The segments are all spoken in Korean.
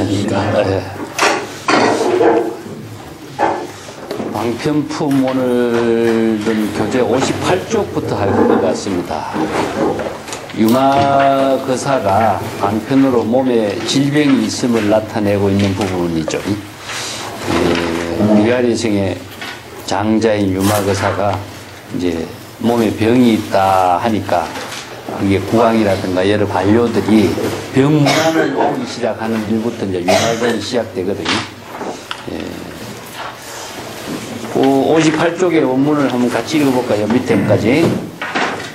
네. 방편품 오늘은 교재 58쪽부터 할 것 같습니다. 유마거사가 방편으로 몸에 질병이 있음을 나타내고 있는 부분이죠. 위아래성의 장자인 유마거사가 이제 몸에 병이 있다 하니까 그게 구강이라든가 여러 관료들이 병문안을 오기 시작하는 일부터 이제 유마견이 시작되거든요. 58쪽의 원문을 한번 같이 읽어볼까요? 밑에까지.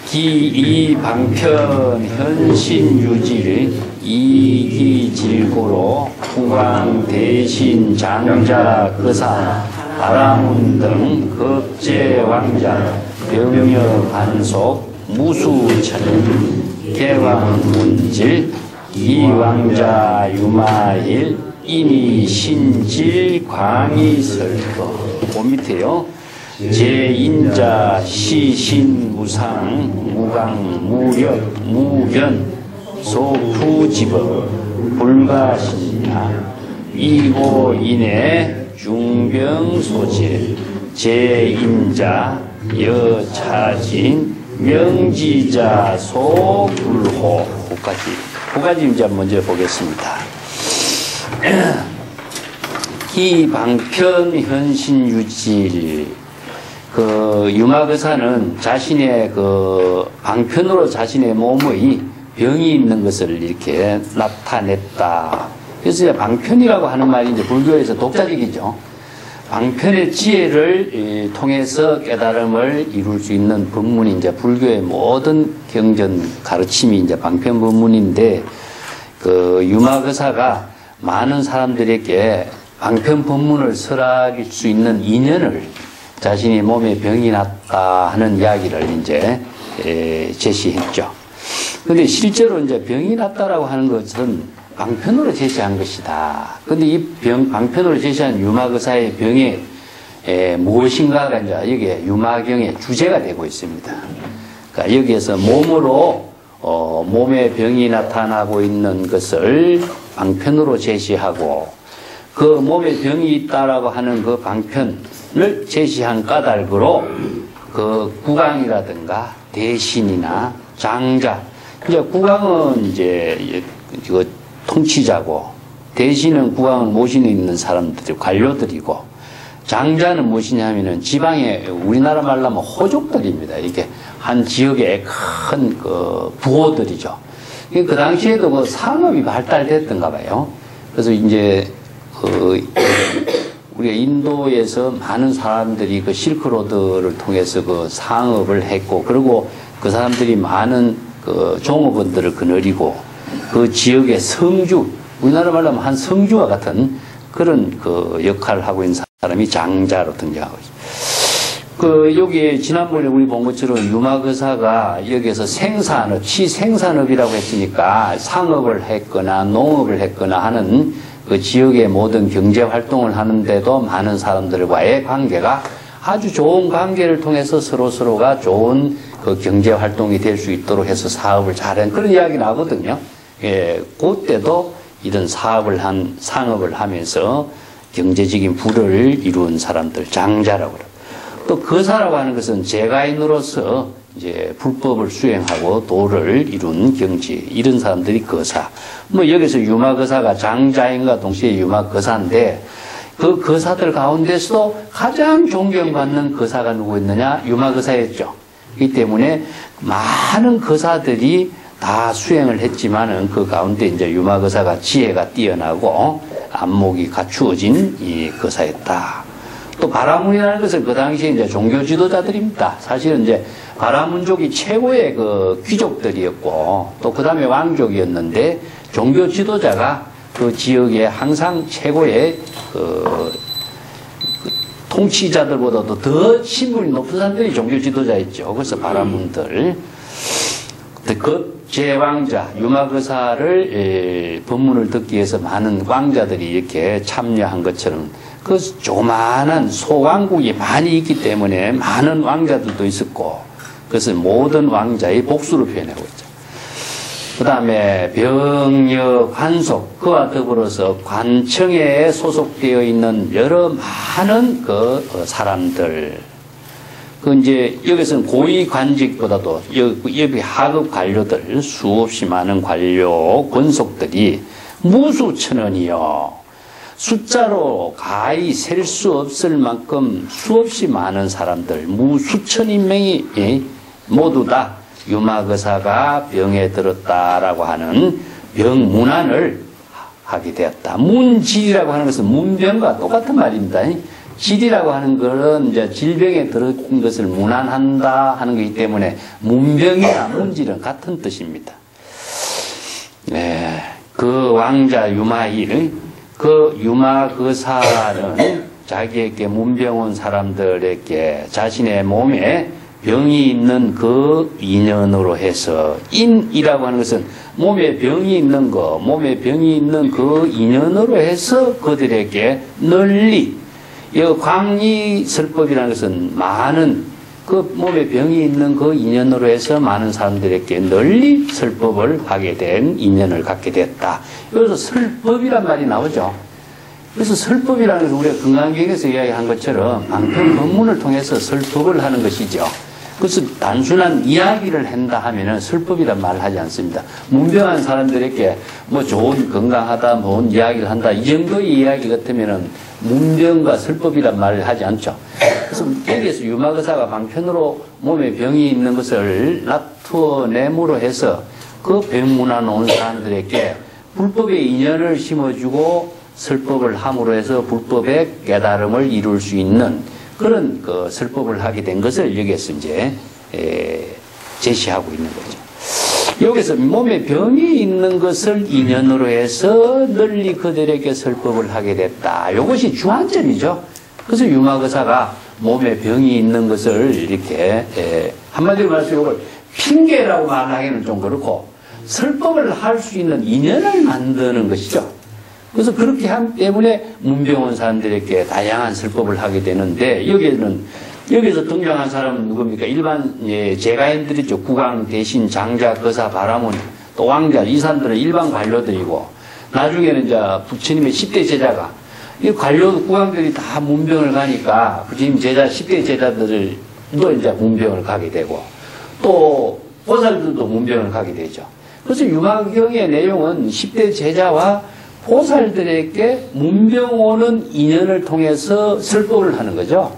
기, 이, 방편, 현신, 유질, 이기질고로, 구강, 대신, 장자, 거사, 바라문 등 급제, 왕자, 병여, 반속, 무수천, 개왕, 문질, 이왕자, 유마일, 이미, 신질, 광이설거. 그 밑에요. 제인자, 시신, 무상, 무강, 무력, 무견, 소푸지법, 불가신야, 이고인해, 중병소재, 제인자, 여차진, 명지자, 소불호. 그까지 이제 먼저 보겠습니다. 기방편 현신유질. 유마거사는 자신의 방편으로 자신의 몸의 병이 있는 것을 이렇게 나타냈다. 그래서 이제 방편이라고 하는 말이 이제 불교에서 독자적이죠. 방편의 지혜를 통해서 깨달음을 이룰 수 있는 법문이 이제 불교의 모든 경전 가르침이 이제 방편 법문인데, 유마거사가 많은 사람들에게 방편 법문을 설할 수 있는 인연을 자신이 몸에 병이 났다 하는 이야기를 이제 제시했죠. 그런데 실제로 이제 병이 났다라고 하는 것은 방편으로 제시한 것이다. 그런데 이 방편으로 제시한 유마거사의 병이 무엇인가가 이제 여기에 유마경의 주제가 되고 있습니다. 그러니까 여기에서 몸으로 몸에 병이 나타나고 있는 것을 방편으로 제시하고, 그 몸에 병이 있다라고 하는 그 방편을 제시한 까닭으로 그 구강이라든가 대신이나 장자, 이제 구강은 이제 그 통치자고, 대신은 구강을 모시는 있는 사람들이 관료들이고, 장자는 무엇이냐면은 지방에 우리나라 말로 하면 호족들입니다. 이게 한 지역의 큰 그 부호들이죠. 그 당시에도 그 상업이 발달됐던가 봐요. 그래서 이제 우리가 인도에서 많은 사람들이 그 실크로드를 통해서 그 상업을 했고, 그리고 그 사람들이 많은 그 종업원들을 거느리고, 그 지역의 성주, 우리나라 말로 하면 한 성주와 같은 그런 그 역할을 하고 있는 사람이 장자로 등장하고 있습니다. 여기에 지난번에 우리 본 것처럼 유마거사가 여기에서 생산업, 치생산업이라고 했으니까 상업을 했거나 농업을 했거나 하는 그 지역의 모든 경제 활동을 하는데도 많은 사람들과의 관계가 아주 좋은 관계를 통해서 서로가 좋은 그 경제 활동이 될 수 있도록 해서 사업을 잘한 그런 이야기 나거든요. 그때도 이런 상업을 하면서 경제적인 부를 이룬 사람들, 장자라고 그래요. 또 거사라고 하는 것은 재가인으로서 이제 불법을 수행하고 도를 이룬 경지, 이런 사람들이 거사. 여기서 유마거사가 장자인과 동시에 유마거사인데, 그 거사들 가운데서도 가장 존경받는 거사가 누구 있느냐? 유마거사였죠. 이 때문에 많은 거사들이 다 수행을 했지만은 그 가운데 이제 유마거사가 지혜가 뛰어나고 안목이 갖추어진 이 거사였다. 또 바라문이라는 것은 그 당시에 이제 종교 지도자들입니다. 사실은 이제 바라문족이 최고의 그 귀족들이었고, 또 그 다음에 왕족이었는데, 종교 지도자가 그 지역에 항상 최고의 그 통치자들보다도 더 신분이 높은 사람들이 종교 지도자였죠. 그래서 바라문들. 그 제왕자, 유마거사를 법문을 듣기 위해서 많은 왕자들이 이렇게 참여한 것처럼, 그 조만한 소왕국이 많이 있기 때문에 많은 왕자들도 있었고, 그것을 모든 왕자의 복수로 표현하고 있죠. 그 다음에 병역, 환속, 그와 더불어서 관청에 소속되어 있는 여러 많은 사람들. 이제 여기서는 고위 관직보다도 여기 하급 관료들, 수없이 많은 관료, 권속들이 무수천원이요. 숫자로 가히 셀 수 없을 만큼 수없이 많은 사람들, 무수천인 명이 모두 다 유마거사가 병에 들었다라고 하는 병문안을 하게 되었다. 문질이라고 하는 것은 문병과 똑같은 말입니다. 질이라고 하는 것은 이제 질병에 들은 것을 문안한다 하는 것이기 때문에 문병이나 문질은 같은 뜻입니다. 네, 그 왕자 유마일, 그 유마거사는 자기에게 문병 온 사람들에게 자신의 몸에 병이 있는 그 인연으로 해서, 인이라고 하는 것은 몸에 병이 있는 거, 몸에 병이 있는 그 인연으로 해서 그들에게 널리, 이 광리설법이라는 것은 많은 그 몸에 병이 있는 그 인연으로 해서 많은 사람들에게 널리 설법을 하게 된 인연을 갖게 됐다. 여기서 설법이란 말이 나오죠. 그래서 설법이라는 것은 우리가 건강경에서 이야기한 것처럼 방편 법문을 통해서 설법을 하는 것이죠. 그래서 단순한 이야기를 한다 하면은 설법이란 말을 하지 않습니다. 문병한 사람들에게 뭐 좋은 건강하다, 좋은 이야기를 한다, 이 정도의 이야기 같으면은 문병과 설법이란 말을 하지 않죠. 그래서 여기에서 유마거사가 방편으로 몸에 병이 있는 것을 나타내므로 해서 그 병문안 온 사람들에게 불법의 인연을 심어주고 설법을 함으로 해서 불법의 깨달음을 이룰 수 있는 그런 그 설법을 하게 된 것을 여기에서 이제 제시하고 있는 거죠. 여기서 몸에 병이 있는 것을 인연으로 해서 널리 그들에게 설법을 하게 됐다. 이것이 주안점이죠. 그래서 유마거사가 몸에 병이 있는 것을 이렇게 한마디로 말해서 이걸 핑계라고 말하기는 좀 그렇고 설법을 할 수 있는 인연을 만드는 것이죠. 그래서 그렇게 함 때문에 문병 온 사람들에게 다양한 설법을 하게 되는데, 여기서 등장한 사람은 누굽니까? 일반 제가인들이죠. 국왕, 대신, 장자, 거사, 바라문, 또 왕자, 이 사람들은 일반 관료들이고, 나중에는 이제 부처님의 10대 제자가, 이 관료, 국왕들이 다 문병을 가니까 부처님 제자, 10대 제자들도 이제 문병을 가게 되고, 또 보살들도 문병을 가게 되죠. 그래서 유마경의 내용은 10대 제자와 보살들에게 문병 오는 인연을 통해서 설법을 하는 거죠.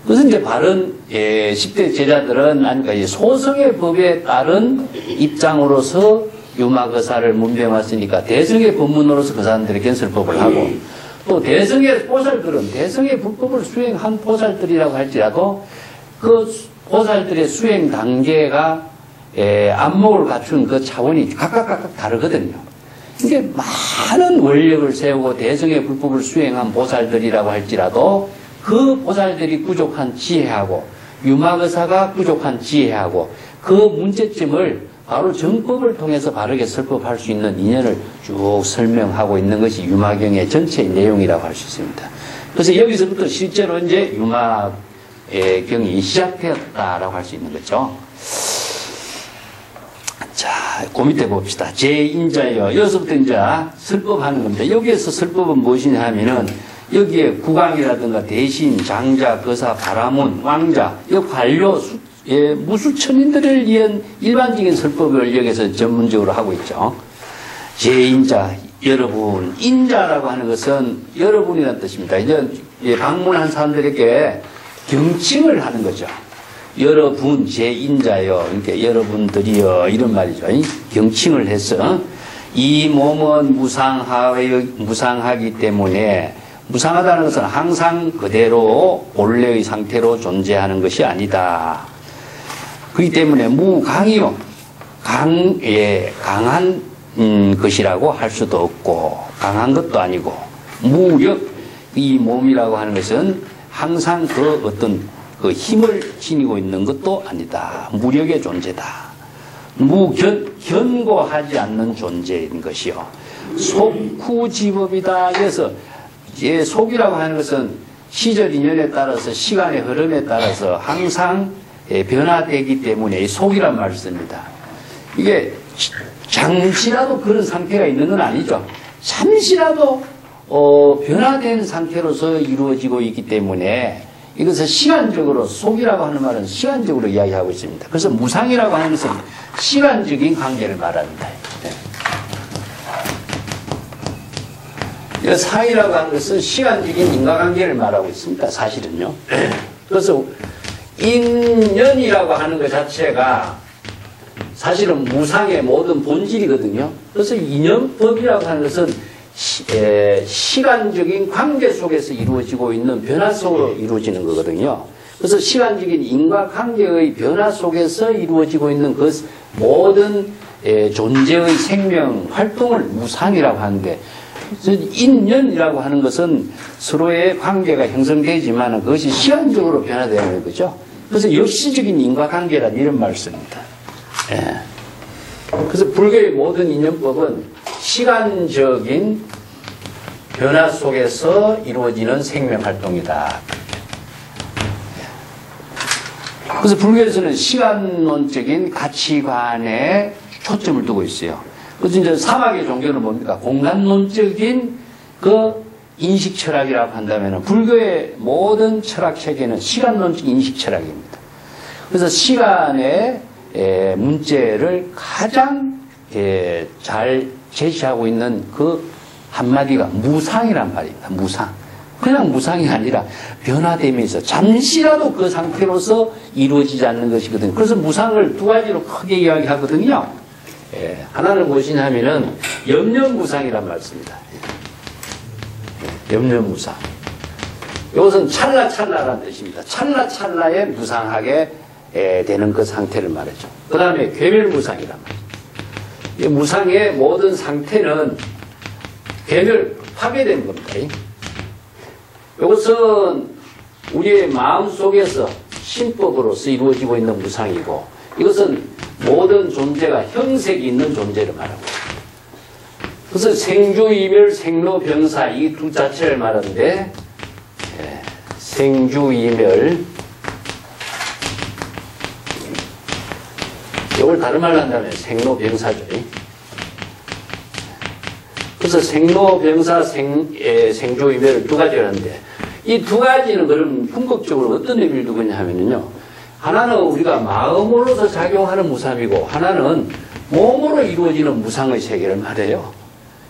그래서 이제 바른 10대 제자들은 소성의 법에 따른 입장으로서 유마거사를 문병 왔으니까 대성의 법문으로서 그 사람들에게 설법을 하고, 또 대성의 보살들은 대성의 불법을 수행한 보살들이라고 할지라도 그 보살들의 수행 단계가 안목을 갖춘 그 차원이 각각 다르거든요. 이게 많은 원력을 세우고 대성의 불법을 수행한 보살들이라고 할지라도 그 보살들이 부족한 지혜하고 유마거사가 부족한 지혜하고 그 문제점을 바로 정법을 통해서 바르게 설법할 수 있는 인연을 쭉 설명하고 있는 것이 유마경의 전체의 내용이라고 할 수 있습니다. 그래서 여기서부터 실제로 이제 유마경이 시작되었다라고 할 수 있는 거죠. 자, 그 밑에 봅시다. 제2인자여. 여기서부터 이제 설법하는 겁니다. 여기에서 설법은 무엇이냐 하면은 여기에 국왕이라든가 대신, 장자, 거사, 바라문, 왕자, 이 관료, 무수천인들을 위한 일반적인 설법을 여기서 전문적으로 하고 있죠. 제2인자, 여러분. 인자라고 하는 것은 여러분이라는 뜻입니다. 이제 방문한 사람들에게 경칭을 하는 거죠. 여러분 제2인자여, 그러니까 여러분들이여, 이런 말이죠. 경칭을 해서 이 몸은 무상하기 때문에, 무상하다는 것은 항상 그대로 본래의 상태로 존재하는 것이 아니다. 그렇기 때문에 무강이요, 강한 것이라고 할 수도 없고 강한 것도 아니고, 무력, 이 몸이라고 하는 것은 항상 그 어떤 그 힘을 지니고 있는 것도 아니다. 무력의 존재다. 견고하지 않는 존재인 것이요. 속후지법이다. 그래서 속이라고 하는 것은 시절 인연에 따라서, 시간의 흐름에 따라서 항상 변화되기 때문에 속이란 말을 씁니다. 이게 잠시라도 그런 상태가 있는 건 아니죠. 잠시라도 변화된 상태로서 이루어지고 있기 때문에 이것을 시간적으로, 속이라고 하는 말은 시간적으로 이야기하고 있습니다. 그래서 무상이라고 하는 것은 시간적인 관계를 말합니다. 사이라고 하는 것은 시간적인 인과관계를 말하고 있습니다. 사실은요. 그래서 인연이라고 하는 것 자체가 사실은 무상의 모든 본질이거든요. 그래서 인연법이라고 하는 것은 시간적인 관계 속에서 이루어지고 있는 변화 속으로 이루어지는 거거든요. 그래서 시간적인 인과관계의 변화 속에서 이루어지고 있는 그 모든 존재의 생명 활동을 무상이라고 하는데, 인연이라고 하는 것은 서로의 관계가 형성되지만 그것이 시간적으로 변화되는 거죠. 그래서 역시적인 인과관계란 이런 말을 씁니다. 그래서 불교의 모든 인연법은 시간적인 변화 속에서 이루어지는 생명활동이다. 그래서 불교에서는 시간론적인 가치관에 초점을 두고 있어요. 그래서 이제 사막의 종교는 뭡니까? 공간론적인 그 인식 철학이라고 한다면 불교의 모든 철학 체계는 시간론적 인식 철학입니다. 그래서 시간의 문제를 가장 잘 제시하고 있는 그 한마디가 무상이란 말입니다. 무상. 그냥 무상이 아니라 변화되면서 잠시라도 그 상태로서 이루어지지 않는 것이거든요. 그래서 무상을 두 가지로 크게 이야기하거든요. 하나는 무엇이냐면은 염려무상이란 말씀입니다. 염려무상. 이것은 찰나찰나라는 뜻입니다. 찰나찰나에 무상하게 되는 그 상태를 말하죠. 그 다음에 괴멸무상이란 말이죠. 무상의 모든 상태는 파괴되는 겁니다. 이것은 우리의 마음 속에서 신법으로서 이루어지고 있는 무상이고, 이것은 모든 존재가 형색이 있는 존재를 말하고 있습니다. 그래서 생주, 이멸, 생로, 병사 이 두 자체를 말하는데, 생주, 이멸, 이걸 다른 말로 한다면 생로, 병사죠. 그래서 생로, 병사, 생주, 이멸을 두 가지를 하는데, 이 두 가지는 그럼 궁극적으로 어떤 의미를 두고 있냐 하면요. 하나는 우리가 마음으로서 작용하는 무상이고, 하나는 몸으로 이루어지는 무상의 세계를 말해요.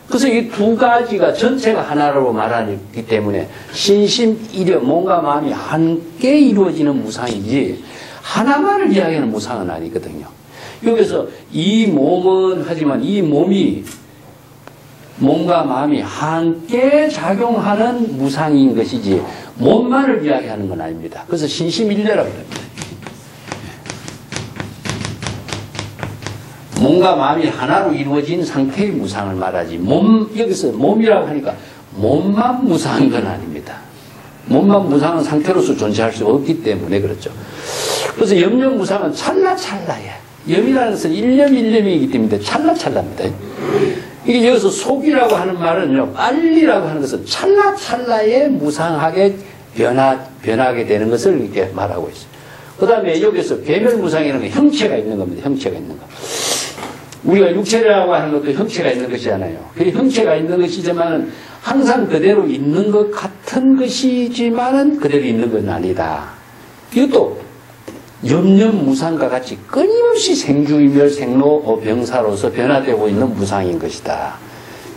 그래서 이 두 가지가 전체가 하나로 말하기 때문에 신심, 몸과 마음이 함께 이루어지는 무상이지, 하나만을 이야기하는 무상은 아니거든요. 여기서 이 몸은, 하지만 이 몸이 몸과 마음이 함께 작용하는 무상인 것이지 몸만을 이야기하는 건 아닙니다. 그래서 신심일례라고 합니다. 몸과 마음이 하나로 이루어진 상태의 무상을 말하지, 여기서 몸이라고 하니까 몸만 무상한 건 아닙니다. 몸만 무상한 상태로서 존재할 수 없기 때문에 그렇죠. 그래서 염려무상은 찰나찰나예요. 염이라는 것은 일념이기 때문에 찰나찰나입니다. 이게 여기서 속이라고 하는 말은요, 빨리라고 하는 것은 찰나찰나에 무상하게 변하게 되는 것을 이렇게 말하고 있어요. 그 다음에 여기서 괴멸무상이라는 게 형체가 있는 겁니다. 형체가 있는 거. 우리가 육체라고 하는 것도 형체가 있는 것이잖아요. 그 형체가 있는 것이지만 항상 그대로 있는 것 같은 것이지만은 그대로 있는 건 아니다. 이것도 염려무상과 같이 끊임없이 생주이멸 생로 병사로서 변화되고 있는 무상인 것이다.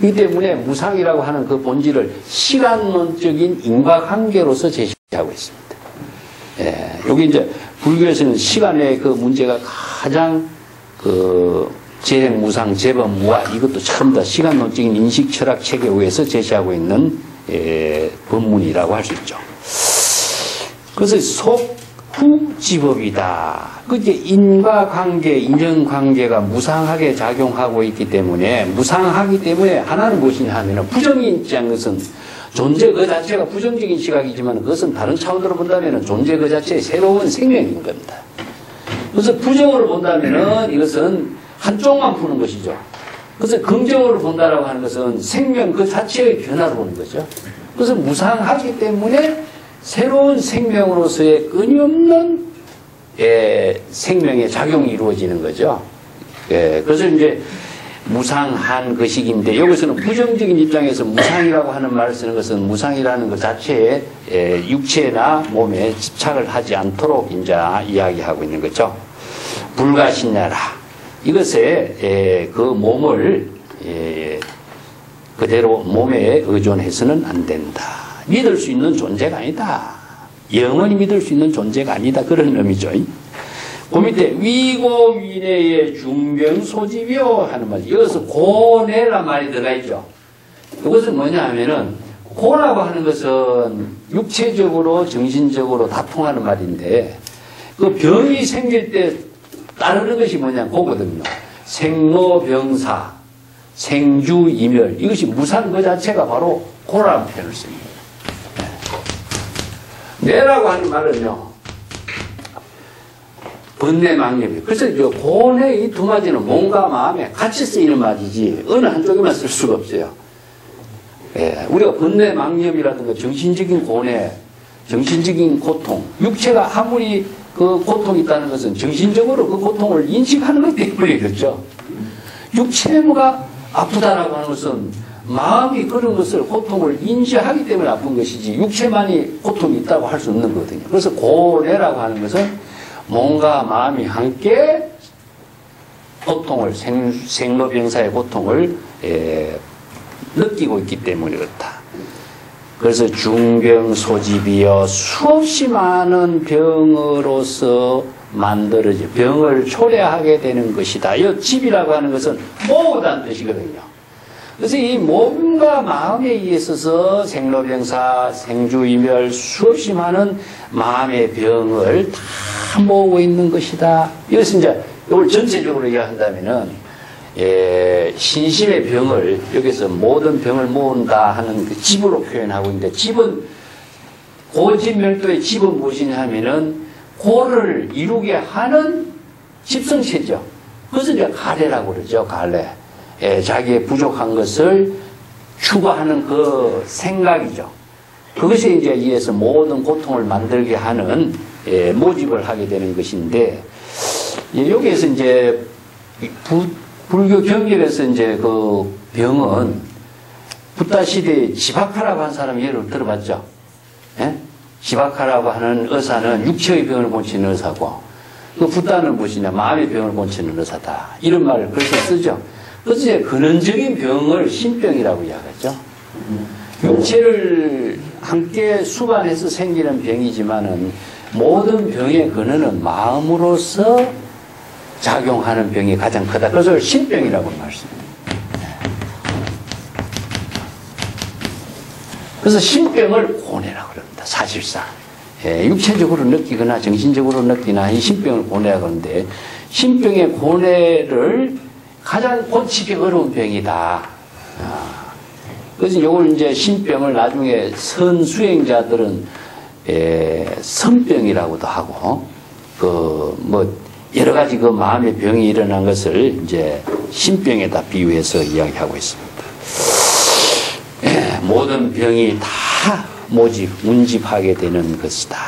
이 때문에 무상이라고 하는 그 본질을 시간론적인 인과관계로서 제시하고 있습니다. 여기 이제 불교에서는 시간의 그 문제가 가장 재무상, 재범무화 이것도 전부 다 시간론적인 인식 철학 체계에 의해서 제시하고 있는 법문이라고 할 수 있죠. 그래서 후지법이다. 그게 인과관계, 인연관계가 무상하게 작용하고 있기 때문에, 무상하기 때문에 하나는 무엇이냐 하면 부정이지 않은 것은 존재 그 자체가 부정적인 시각이지만 그것은 다른 차원으로 본다면 존재 그 자체의 새로운 생명인 겁니다. 그래서 부정으로 본다면 이것은 한쪽만 푸는 것이죠. 그래서 긍정으로 본다라고 하는 것은 생명 그 자체의 변화로 보는 거죠. 그래서 무상하기 때문에 새로운 생명으로서의 끊임없는 생명의 작용이 이루어지는 거죠. 그래서 이제 무상한 것이기인데 여기서는 부정적인 입장에서 무상이라고 하는 말을 쓰는 것은 무상이라는 것 자체에 육체나 몸에 집착을 하지 않도록 이제 이야기하고 있는 거죠. 불가신냐라. 이것에 그 몸을 그대로 몸에 의존해서는 안 된다. 믿을 수 있는 존재가 아니다. 영원히 믿을 수 있는 존재가 아니다. 그런 의미죠. 그 밑에 위고 위내의 중병소집이요 하는 말이 여기서 고뇌란 말이 들어가 있죠. 이것은 뭐냐 하면은 고라고 하는 것은 육체적으로 정신적으로 다 통하는 말인데 그 병이 생길 때 따르는 것이 뭐냐 고거든요. 생로병사 생주이멸 이것이 무상 그 자체가 바로 고라는 표현을 씁니다. 뇌라고 하는 말은요. 번뇌망념이에요. 그래서 고뇌 이 두 마디는 몸과 마음에 같이 쓰이는 말이지 어느 한쪽에만 쓸 수가 없어요. 예, 우리가 번뇌망념이라든가 정신적인 고뇌, 정신적인 고통, 육체가 아무리 그 고통이 있다는 것은 정신적으로 그 고통을 인식하는 것 때문에 그렇죠. 육체가 아프다라고 하는 것은 마음이 그런 것을 고통을 인지하기 때문에 아픈 것이지 육체만이 고통이 있다고 할 수 없는 거거든요. 그래서 고뇌라고 하는 것은 몸과 마음이 함께 고통을 생로병사의 고통을 느끼고 있기 때문에 그렇다. 그래서 중병소집이여 수없이 많은 병으로서 만들어져 병을 초래하게 되는 것이다. 이 집이라고 하는 것은 모으다는 뜻이거든요. 그래서 이 몸과 마음에 있어서 생로병사, 생주이멸 수없이 많은 마음의 병을 다 모으고 있는 것이다. 이것은 이제 이걸 전체적으로 이야기한다면은 신심의 병을 여기서 모든 병을 모은다 하는 그 집으로 표현하고 있는데 집은 고집멸도의 집은 무엇이냐 하면은 고를 이루게 하는 집성체죠. 그것을 이제 가래라고 그러죠. 가래. 자기의 부족한 것을 추구하는 그 생각이죠. 그것이 이제 이에서 모든 고통을 만들게 하는 모집을 하게 되는 것인데 여기에서 이제 불교 경전에서 이제 그 병은 붓다 시대에 지바카라고 하는 사람 예를 들어봤죠. 예? 지바카라고 하는 의사는 육체의 병을 고치는 의사고 그 붓다는 무엇이냐 마음의 병을 고치는 의사다. 이런 말을 그래서 쓰죠. 그래서 이제 근원적인 병을 신병이라고 이야기하죠. 육체를 함께 수반해서 생기는 병이지만은 모든 병의 근원은 마음으로서 작용하는 병이 가장 크다. 그래서 신병이라고 말씀합니다. 그래서 신병을 고뇌라고 그럽니다. 사실상. 육체적으로 느끼거나 정신적으로 느끼나 이 신병을 고뇌라고 하는데 신병의 고뇌를 가장 고치기 어려운 병이다. 그래서 이걸 이제 신병을 나중에 선수행자들은 선병이라고도 하고 여러 가지 그 마음의 병이 일어난 것을 이제 신병에다 비유해서 이야기하고 있습니다. 모든 병이 다 운집하게 되는 것이다.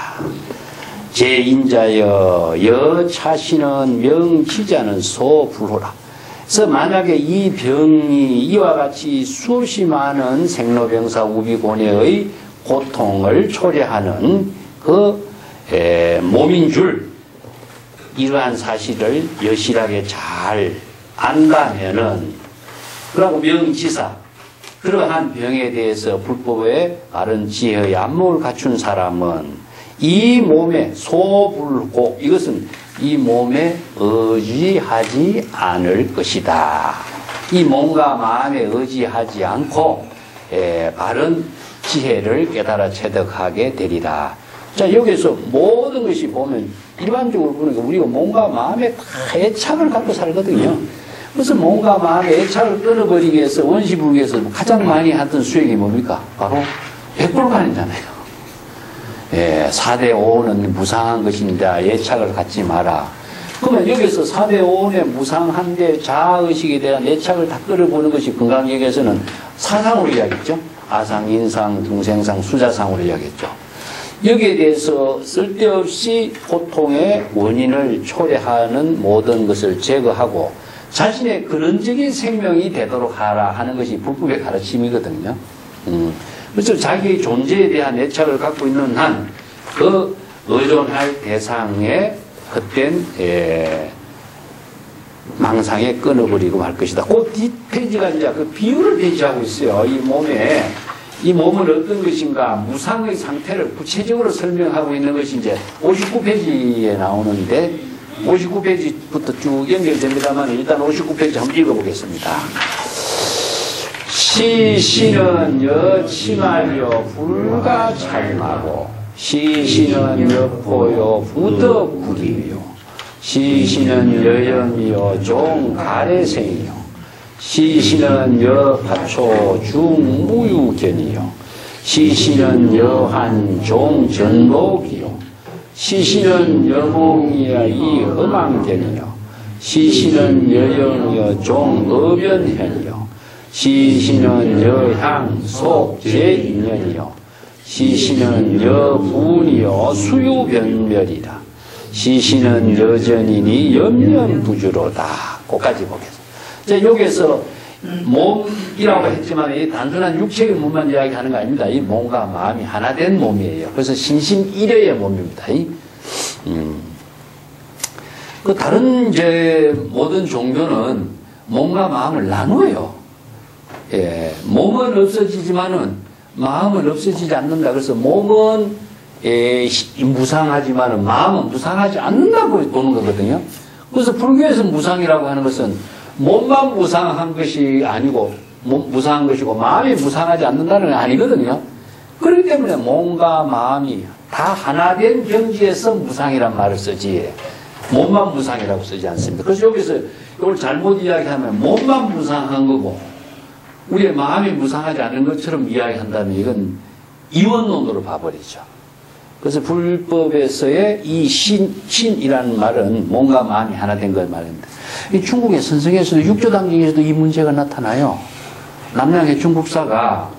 제인자여 여차시는 명치자는 소불호라. 그래서 만약에 이 병이 이와 같이 수없이 많은 생로병사 우비고뇌의 고통을 초래하는 그 몸인 줄 이러한 사실을 여실하게 잘 안다면은 그러고 명지사 그러한 병에 대해서 불법의 바른 지혜의 안목을 갖춘 사람은 이 몸에 소불고 이것은 이 몸에 의지하지 않을 것이다. 이 몸과 마음에 의지하지 않고 바른 지혜를 깨달아 체득하게 되리라. 자, 여기서 모든 것이 보면 일반적으로 보니까 우리가 몸과 마음에 다 애착을 갖고 살거든요. 그래서 몸과 마음의 애착을 끊어버리기 위해서 원시불교에서 가장 많이 하던 수행이 뭡니까? 바로 백불간이잖아요. 4대 5는 무상한 것인데 애착을 갖지 마라. 그러면 여기서 4대 5의 무상한데 자아의식에 대한 애착을 다 끌어보는 것이 건강역에서는 사상으로 이야기했죠. 아상, 인상, 중생상, 수자상으로 이야기했죠. 여기에 대해서 쓸데없이 고통의 원인을 초래하는 모든 것을 제거하고 자신의 근원적인 생명이 되도록 하라 하는 것이 불법의 가르침이거든요. 그래서 자기의 존재에 대한 애착을 갖고 있는 한 그 의존할 대상의 헛된 망상에 끊어버리고 말 것이다. 그 뒷페이지가 이제 그 비유를 배치하고 있어요. 이 몸은 어떤 것인가 무상의 상태를 구체적으로 설명하고 있는 것이 이제 59페이지에 나오는데 59페이지부터 쭉 연결됩니다만 일단 59페이지 한번 읽어보겠습니다. 시신은 여치마여 불가 찰마고 시신은 여포요 부덕구리요 시신은 여염이요 종가래생이요 시신은 여파초 중무유견이요 시신은 여한 종전복이요 시신은 여몽이야 이 험왕견이요 시신은 여영이요 종어변현이요 시신은 여향 속제인연이요 시신은 여분이요 수유변멸이라 시신은 여전이니 염려부주로다. 그까지 보겠습니다. 자, 여기에서 몸이라고 했지만 이 단순한 육체의 몸만 이야기하는 거 아닙니다. 이 몸과 마음이 하나 된 몸이에요. 그래서 신심일여의 몸입니다. 그 다른 이제 모든 종교는 몸과 마음을 나누어요. 예, 몸은 없어지지만은 마음은 없어지지 않는다. 그래서 몸은 무상하지만은 마음은 무상하지 않는다고 보는 거거든요. 그래서 불교에서 무상이라고 하는 것은 몸만 무상한 것이 아니고 무상한 것이고 마음이 무상하지 않는다는 건 아니거든요. 그렇기 때문에 몸과 마음이 다 하나 된 경지에서 무상이란 말을 쓰지 몸만 무상이라고 쓰지 않습니다. 그래서 여기서 이걸 잘못 이야기하면 몸만 무상한 거고 우리의 마음이 무상하지 않은 것처럼 이야기한다면 이건 이원론으로 봐버리죠. 그래서 불법에서의 이 신이라는 말은 몸과 마음이 하나 된 걸 말합니다. 이 중국의 선성에서도 육조당경에서도 이 문제가 나타나요. 남양의 중국사가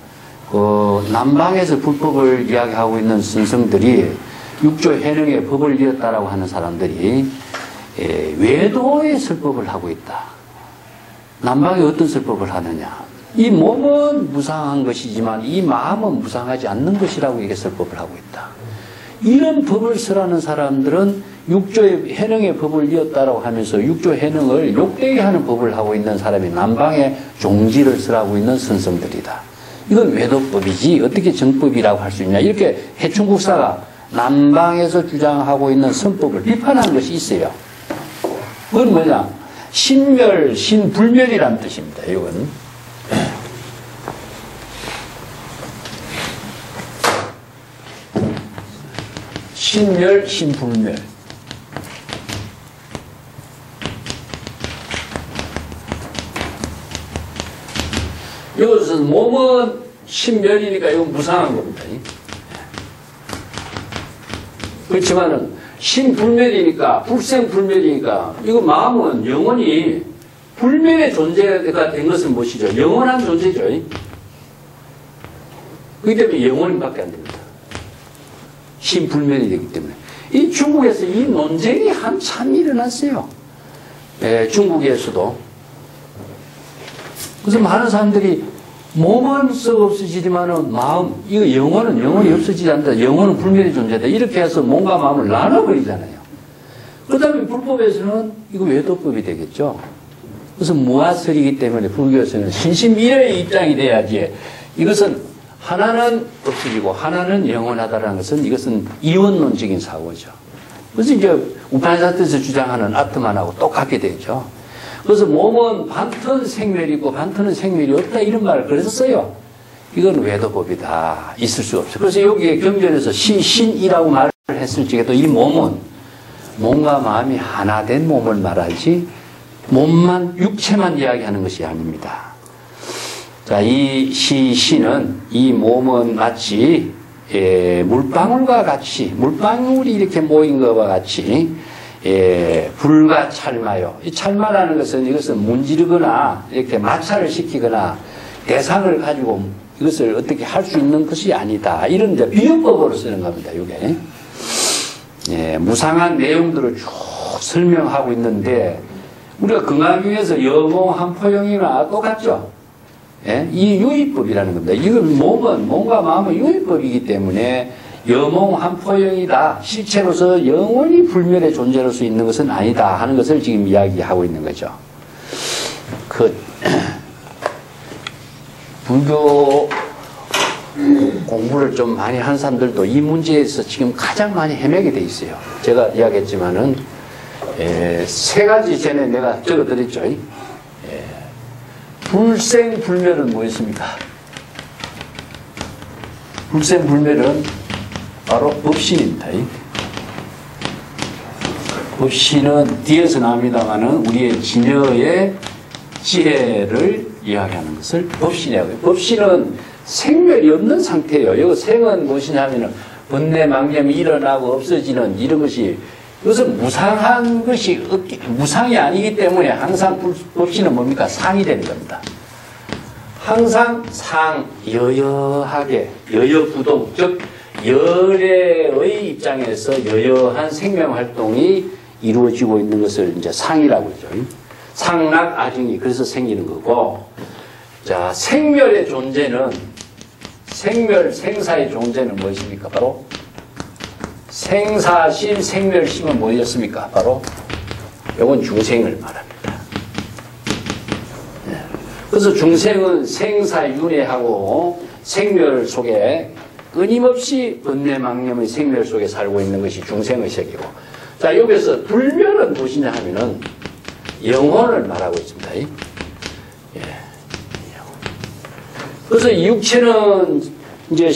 남방에서 불법을 이야기하고 있는 선성들이 육조 해능의 법을 이었다라고 하는 사람들이 외도의 설법을 하고 있다. 남방에 어떤 설법을 하느냐. 이 몸은 무상한 것이지만 이 마음은 무상하지 않는 것이라고 이게 설법을 하고 있다. 이런 법을 쓰라는 사람들은 육조의 해능의 법을 이었다라고 하면서 육조 해능을 욕되게 하는 법을 하고 있는 사람이 남방의 종지를 쓰라고 있는 선성들이다. 이건 외도법이지 어떻게 정법이라고 할 수 있냐. 이렇게 해충국사가 남방에서 주장하고 있는 선법을 비판하는 것이 있어요. 그건 뭐냐. 신멸, 신불멸이라는 뜻입니다. 이건. 신멸, 신불멸. 이것은 몸은 신멸이니까 이건 무상한 겁니다. 그렇지만은 신불멸이니까, 불생불멸이니까, 이거 마음은 영원히 불멸의 존재가 된 것은 무엇이죠? 영원한 존재죠. 그렇기 때문에 영원밖에 안 됩니다. 신불멸이 되기 때문에. 이 중국에서 이 논쟁이 한참 일어났어요. 중국에서도. 그래서 많은 사람들이 몸은 썩 없어지지만은 마음, 이거 영혼은 영원히 없어지지 않는다. 영혼은 불멸의 존재다. 이렇게 해서 몸과 마음을 나눠버리잖아요. 그 다음에 불법에서는 이거 외도법이 되겠죠. 그래서 무아설이기 때문에 불교에서는 신심일의 입장이 돼야지. 이것은 하나는 없어지고 하나는 영원하다라는 것은 이것은 이원론적인 사고죠. 그래서 이제 우파니사트에서 주장하는 아트만하고 똑같게 되죠. 그래서 몸은 반턴 생멸이고 반턴은 생멸이 없다 이런 말을 그래서 써요. 이건 외도법이다. 있을 수 없어. 그래서 여기에 경전에서 신이라고 말을 했을 적에도 이 몸은 몸과 마음이 하나 된 몸을 말하지 몸만 육체만 이야기하는 것이 아닙니다. 자, 이 신은 이 몸은 마치 물방울과 같이 물방울이 이렇게 모인 것과 같이 불과 찰마요. 이 찰마라는 것은 이것은 문지르거나 이렇게 마찰을 시키거나 대상을 가지고 이것을 어떻게 할 수 있는 것이 아니다. 이런 이제 비유법으로 쓰는 겁니다. 이게 무상한 내용들을 쭉 설명하고 있는데 우리가 건강중에서 여몽 한포용이나 똑같죠. 예? 이 유의법이라는 겁니다. 이건 몸과 마음은 유의법이기 때문에 여몽 한포용이다. 실체로서 영원히 불멸의 존재로 수 있는 것은 아니다 하는 것을 지금 이야기하고 있는 거죠. 불교 공부를 좀 많이 한 사람들도 이 문제에서 지금 가장 많이 헤매게 돼 있어요. 제가 이야기했지만은 세 가지 전에 내가 적어드렸죠. 불생불멸은 뭐였습니까? 불생불멸은 바로 법신입니다. 법신은 뒤에서 나옵니다만은 우리의 진여의 지혜를 이야기하는 것을 법신이라고 해요. 법신은 생멸이 없는 상태예요. 여기 생은 무엇이냐면은 번뇌 망념이 일어나고 없어지는 이런 것이 이것은 무상한 것이 무상이 아니기 때문에 항상 법신은 뭡니까? 상이 되는 겁니다. 항상 여여하게 여여부동 즉 열애의 입장에서 여여한 생명활동이 이루어지고 있는 것을 이제 상이라고 하죠. 상락아증이 그래서 생기는 거고, 자, 생멸의 존재는, 생사의 존재는 무엇입니까? 바로 생사심, 생멸심은 뭐였습니까? 바로 이건 중생을 말합니다. 그래서 중생은 생사윤회하고 생멸 속에 끊임없이 번뇌망념의 생멸 속에 살고 있는 것이 중생의 세계고, 자, 여기서 불멸은 무엇이냐 하면은 영혼을 말하고 있습니다. 그래서 이 육체는 이제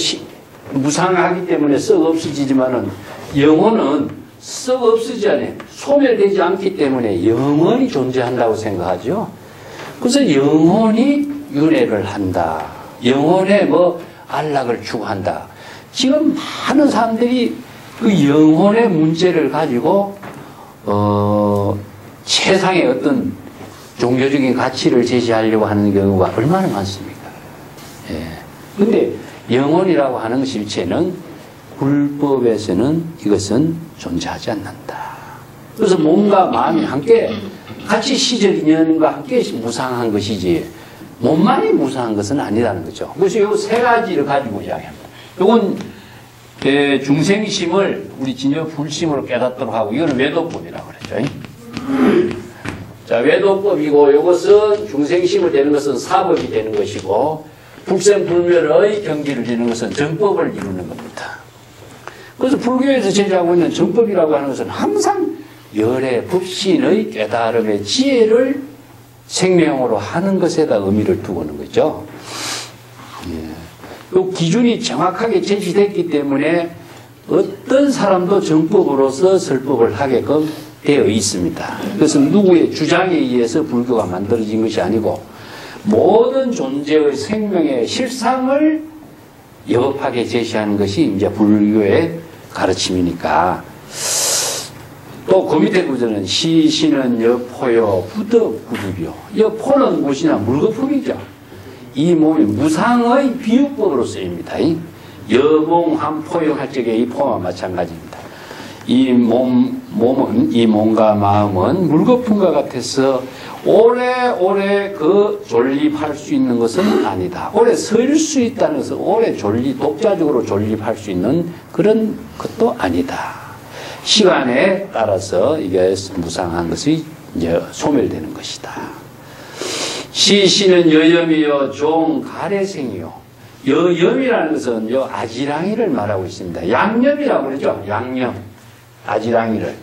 무상하기 때문에 썩 없어지지만은 영혼은 썩 없어지지 않아요. 소멸되지 않기 때문에 영원히 존재한다고 생각하죠. 그래서 영혼이 윤회를 한다. 영혼의 안락을 추구한다. 지금 많은 사람들이 그 영혼의 문제를 가지고 세상의 어떤 종교적인 가치를 제시하려고 하는 경우가 얼마나 많습니까? 근데 영혼이라고 하는 실체는 불법에서는 이것은 존재하지 않는다. 그래서 몸과 마음이 함께 같이 시절 인연과 함께 무상한 것이지 몸만이 무상한 것은 아니라는 거죠. 그래서 이 세 가지를 가지고 이야기합니다. 이건 중생심을 우리 진여 불심으로 깨닫도록 하고, 이거는 외도법이라고 그랬죠. 자, 외도법이고, 이것은 중생심을 되는 것은 사법이 되는 것이고, 불생불멸의 경지를 이루는 것은 정법을 이루는 겁니다. 그래서 불교에서 제시하고 있는 정법이라고 하는 것은 항상 열의 법신의 깨달음의 지혜를 생명으로 하는 것에다 의미를 두고 있는 거죠. 그 기준이 정확하게 제시됐기 때문에 어떤 사람도 정법으로서 설법을 하게끔 되어 있습니다. 그것은 누구의 주장에 의해서 불교가 만들어진 것이 아니고 모든 존재의 생명의 실상을 여법하게 제시하는 것이 이제 불교의 가르침이니까. 또 그 밑에 구절은 시신은 여포요 부덕구립이요. 여포는 무엇이냐? 물거품이죠. 이 몸이 무상의 비유법으로 쓰입니다. 여몽 한포용 할 적에 이 포와 마찬가지입니다. 이 몸은, 이 몸과 마음은 물거품과 같아서 오래오래 존립할 수 있는 것은 아니다. 오래 설 수 있다는 것은 오래 독자적으로 존립할 수 있는 그런 것도 아니다. 시간에 따라서 이게 무상한 것이 이제 소멸되는 것이다. 시신은 여염이요 종 가래생이요. 여염이라는 것은 아지랑이를 말하고 있습니다. 양념이라고 그러죠. 양념. 아지랑이를.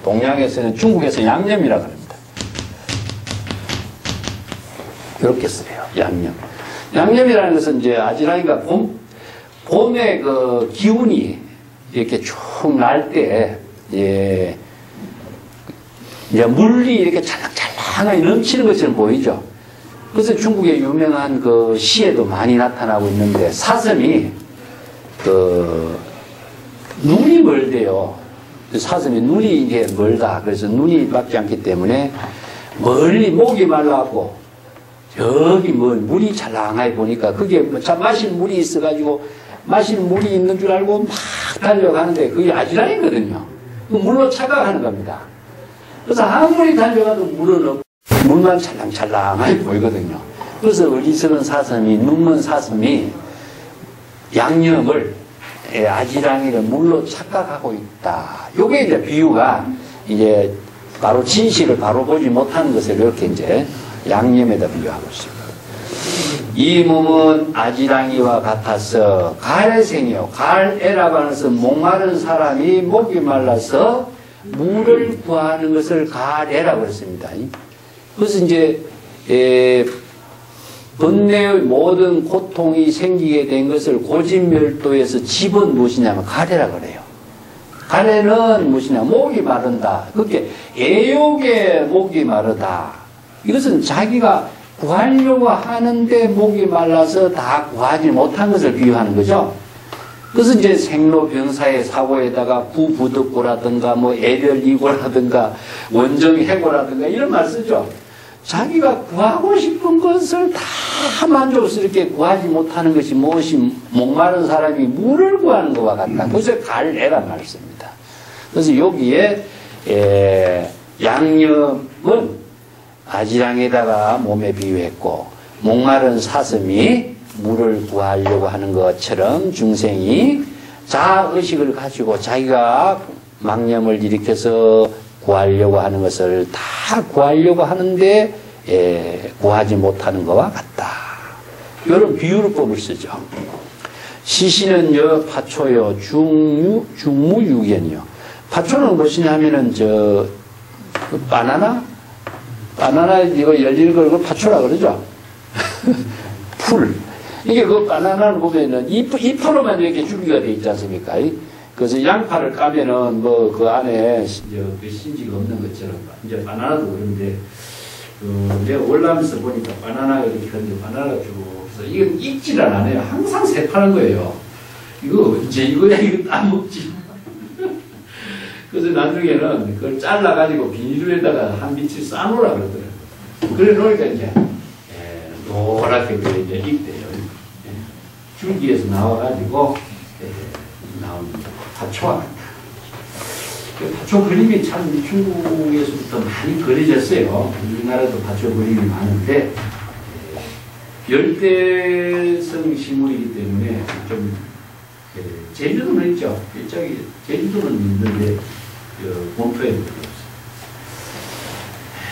동양에서는, 중국에서 양념이라고 합니다. 이렇게 써요. 양념. 양념이라는 것은 이제 아지랑이가 봄의 그 기운이 이렇게 쭉 날 때, 이제 물이 이렇게 찰랑찰랑하게 넘치는 것처럼 보이죠. 그래서 중국의 유명한 그 시에도 많이 나타나고 있는데, 사슴이 눈이 멀대요. 사슴이 눈이 이게 멀다. 그래서 눈이 맞지 않기 때문에 멀리 목이 말라갖고 저기 물이 찰랑하게 보니까 그게 마실 물이 있어가지고 마실 물이 있는 줄 알고 막 달려가는데 그게 아지랑이거든요. 물로 착각하는 겁니다. 그래서 아무리 달려가도 물은 없고 물만 찰랑찰랑하게 보이거든요. 그래서 어리석은 사슴이, 눈먼 사슴이 양념을, 아지랑이를 물로 착각하고 있다. 요게 이제 비유가 이제 바로 진실을 바로 보지 못하는 것을 이렇게 이제 양념에다 비유하고 있습니다. 이 몸은 아지랑이와 같아서 갈생이요. 갈애라고 하는 것은 목마른 사람이 목이 말라서 물을 구하는 것을 갈애라고 했습니다. 그래서 이제 번뇌의 모든 고통이 생기게 된 것을 고진멸도에서 집은 무엇이냐면 가래라 그래요. 가래는 무엇이냐, 목이 마른다. 그렇게 애욕에 목이 마르다. 이것은 자기가 구하려고 하는데 목이 말라서 다 구하지 못한 것을 비유하는 거죠. 그래서 이제 생로병사의 사고에다가 구부득고라든가 뭐 애별이고라든가 원정해고라든가 이런 말 쓰죠. 자기가 구하고 싶은 것을 다 만족스럽게 구하지 못하는 것이 무엇이, 목마른 사람이 물을 구하는 것과 같다. 그래서 갈애란 말을 씁니다. 그래서 여기에 양념은 아지랑에다가 몸에 비유했고, 목마른 사슴이 물을 구하려고 하는 것처럼 중생이 자아의식을 가지고 자기가 망념을 일으켜서 구하려고 하는 것을 다 구하려고 하는데 구하지 못하는 것과 같다. 이런 비유법을 쓰죠. 시시는요 파초요 중무유견이요. 파초는 무엇이냐 하면은 바나나 이거 열리는 걸 파초라 그러죠. 풀. 이게 그 바나나를 보면은 잎으로만 이렇게 줄기가 돼 있지 않습니까? 그래서 양파를 까면은 뭐 그 안에 그 신지가 없는 것처럼 이제 바나나도 그런데 내가 올라오면서 보니까 바나나가 이렇게 있는데 바나나가 쭉 그래서 이건 익지를 않아요. 항상 새파란 거예요. 이거 언제 이거야 이거 따먹지. 그래서 나중에는 그걸 잘라가지고 비닐에다가 한 밑을 싸놓으라 그러더라고요. 그래 놓으니까 이제 노랗게 이제 익대요. 줄기에서 나와가지고 나옵니다. 파초와 같다. 파초 그림이 참 중국에서부터 많이 그려졌어요. 우리나라도 파초 그림이 많은데 열대성 식물이기 때문에 좀 제주도는 있죠. 일정이 제주도는 있는데 본토에는 없어요.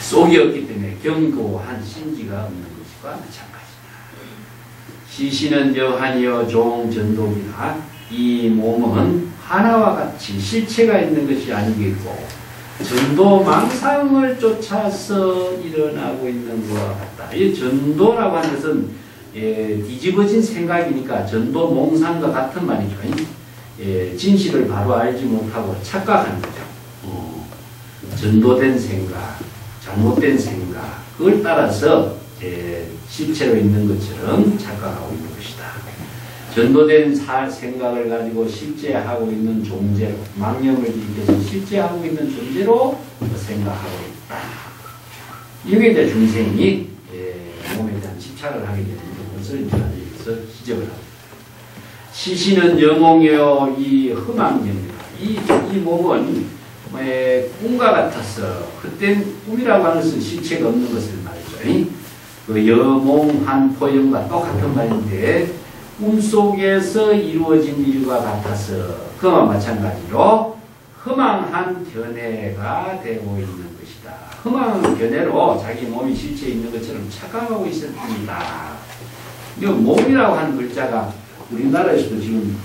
쏙이 없기 때문에 견고한 신지가 없는 것과 마찬가지다. 시신은 여한이여 종전독이나 이 몸은 하나와 같이 실체가 있는 것이 아니겠고 전도 망상을 쫓아서 일어나고 있는 것과 같다. 이 전도라고 하는 것은 뒤집어진 생각이니까 전도 몽상과 같은 말이죠. 진실을 바로 알지 못하고 착각하는 거죠. 전도된 생각, 잘못된 생각, 그걸 따라서 실체로 있는 것처럼 착각하고 있는 것이다. 전도된 생각을 가지고 실제하고 있는 존재로, 망념을 일으켜서 실제하고 있는 존재로 생각하고 있다. 이게 이제 중생이 몸에 대한 집착을 하게 되는 것을 여기서 지적을 합니다. 시신은 영웅이요 이 흠악념이다. 이 몸은 꿈과 같아서 그땐 꿈이라고 하는 것은 실체가 없는 것을 말이죠. 그 여몽한 포영과 똑같은 말인데 꿈속에서 이루어진 일과 같아서 그와 마찬가지로 허망한 견해가 되고 있는 것이다. 허망한 견해로 자기 몸이 실체에 있는 것처럼 착각하고 있을 뿐이다. 이 몸이라고 하는 글자가 우리나라에서도 지금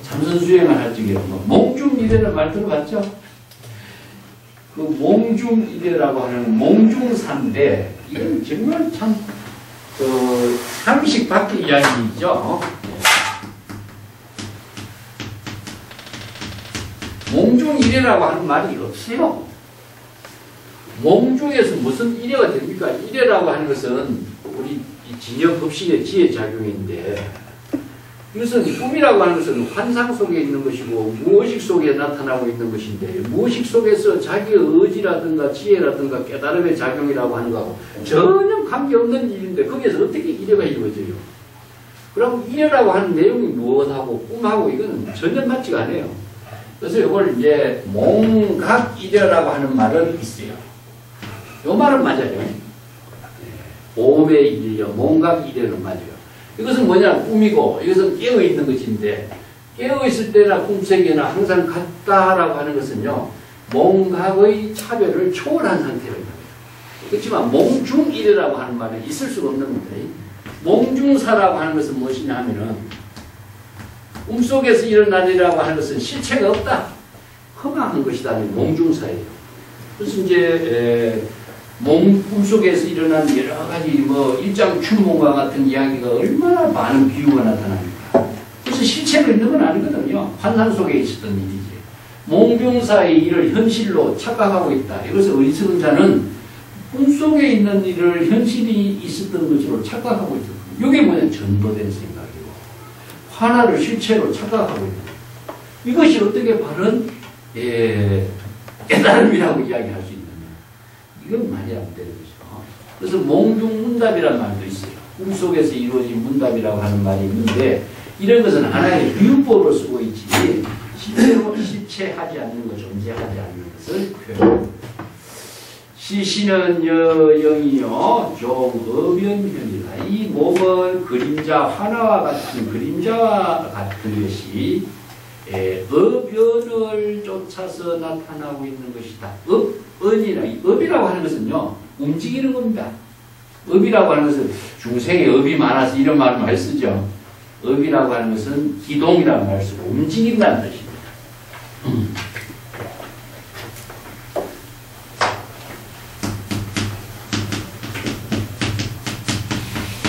참선수행을 할 적에 몽중이래라는 말 들어봤죠? 그 몽중이래라고 하는 몽중사인데 이건 정말 참 상식 밖의 이야기죠. 몽중이래라고 하는 말이 없어요. 몽중에서 무슨 이래가 됩니까? 이래라고 하는 것은 우리 진여법신의 지혜작용인데 이것은 꿈이라고 하는 것은 환상 속에 있는 것이고 무의식 속에 나타나고 있는 것인데 무의식 속에서 자기의 의지라든가 지혜라든가 깨달음의 작용이라고 하는 거하고 전혀 관계없는 일인데 거기에서 어떻게 이래가 이루어져요? 그럼 이래라고 하는 내용이 무엇하고 꿈하고 이거는 전혀 맞지가 않아요. 그래서 이걸 이제 몽각이려라고 하는 말은 있어요. 이 말은 맞아요. 몸에 이르려 몽각이려는 맞아요. 이것은 뭐냐? 꿈이고 이것은 깨어있는 것인데 깨어있을 때나 꿈속에나 항상 같다라고 하는 것은요. 몽각의 차별을 초월한 상태입니다. 그렇지만 몽중이려라고 하는 말은 있을 수가 없는 겁니다. 몽중사라고 하는 것은 무엇이냐 하면은 꿈속에서 일어나리라고 하는 것은 실체가 없다. 허망한 것이다. 몽중사예요. 그래서 이제 꿈속에서 일어난 여러 가지 일장춘몽과 같은 이야기가 얼마나 많은 비유가 나타납니까? 그래서 실체가 있는 건 아니거든요. 환상 속에 있었던 일이지. 몽중사의 일을 현실로 착각하고 있다. 이것을 어리석은 자는 꿈속에 있는 일을 현실이 있었던 것으로 착각하고 있다. 이게 뭐냐? 전도된 생각이고 하나를 실체로 착각하고 있다. 이것이 어떻게 바른 깨달음이라고 이야기할 수 있느냐? 이건 말이 안 되는 거죠. 그래서 몽중문답이라는 말도 있어요. 꿈속에서 이루어진 문답이라고 하는 말이 있는데 이런 것은 하나의 비유법으로 쓰고 있지 실체하지 않는 것, 존재하지 않는 것을 표현합니다. 시시는 영이요 종업연현이라. 이 몸은 그림자 하나와 같은 그림자와 같은 것이 업연을 쫓아서 나타나고 있는 것이다. 업이라 업이라고 하는 것은요 움직이는 겁니다. 업이라고 하는 것은 중생에 업이 많아서 이런 말을 많이 쓰죠. 업이라고 하는 것은 기동이라는 말을 쓰고 움직인다는 뜻입니다.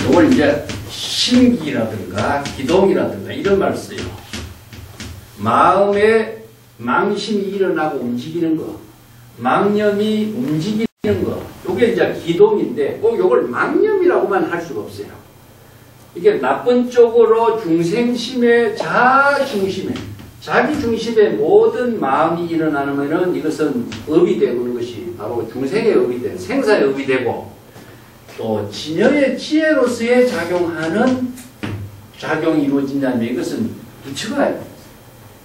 이걸 이제 심기라든가 기동이라든가 이런 말을 써요. 마음에 망심이 일어나고 움직이는 거, 망념이 움직이는 거, 이게 이제 기동인데 꼭 이걸 망념이라고만 할 수가 없어요. 이게 나쁜 쪽으로 중생심의 자기 중심의 모든 마음이 일어나면은 이것은 업이 되는 것이 바로 중생의 업이 되는 생사의 업이 되고 또 진여의 지혜로서의 작용이 이루어진다면 이것은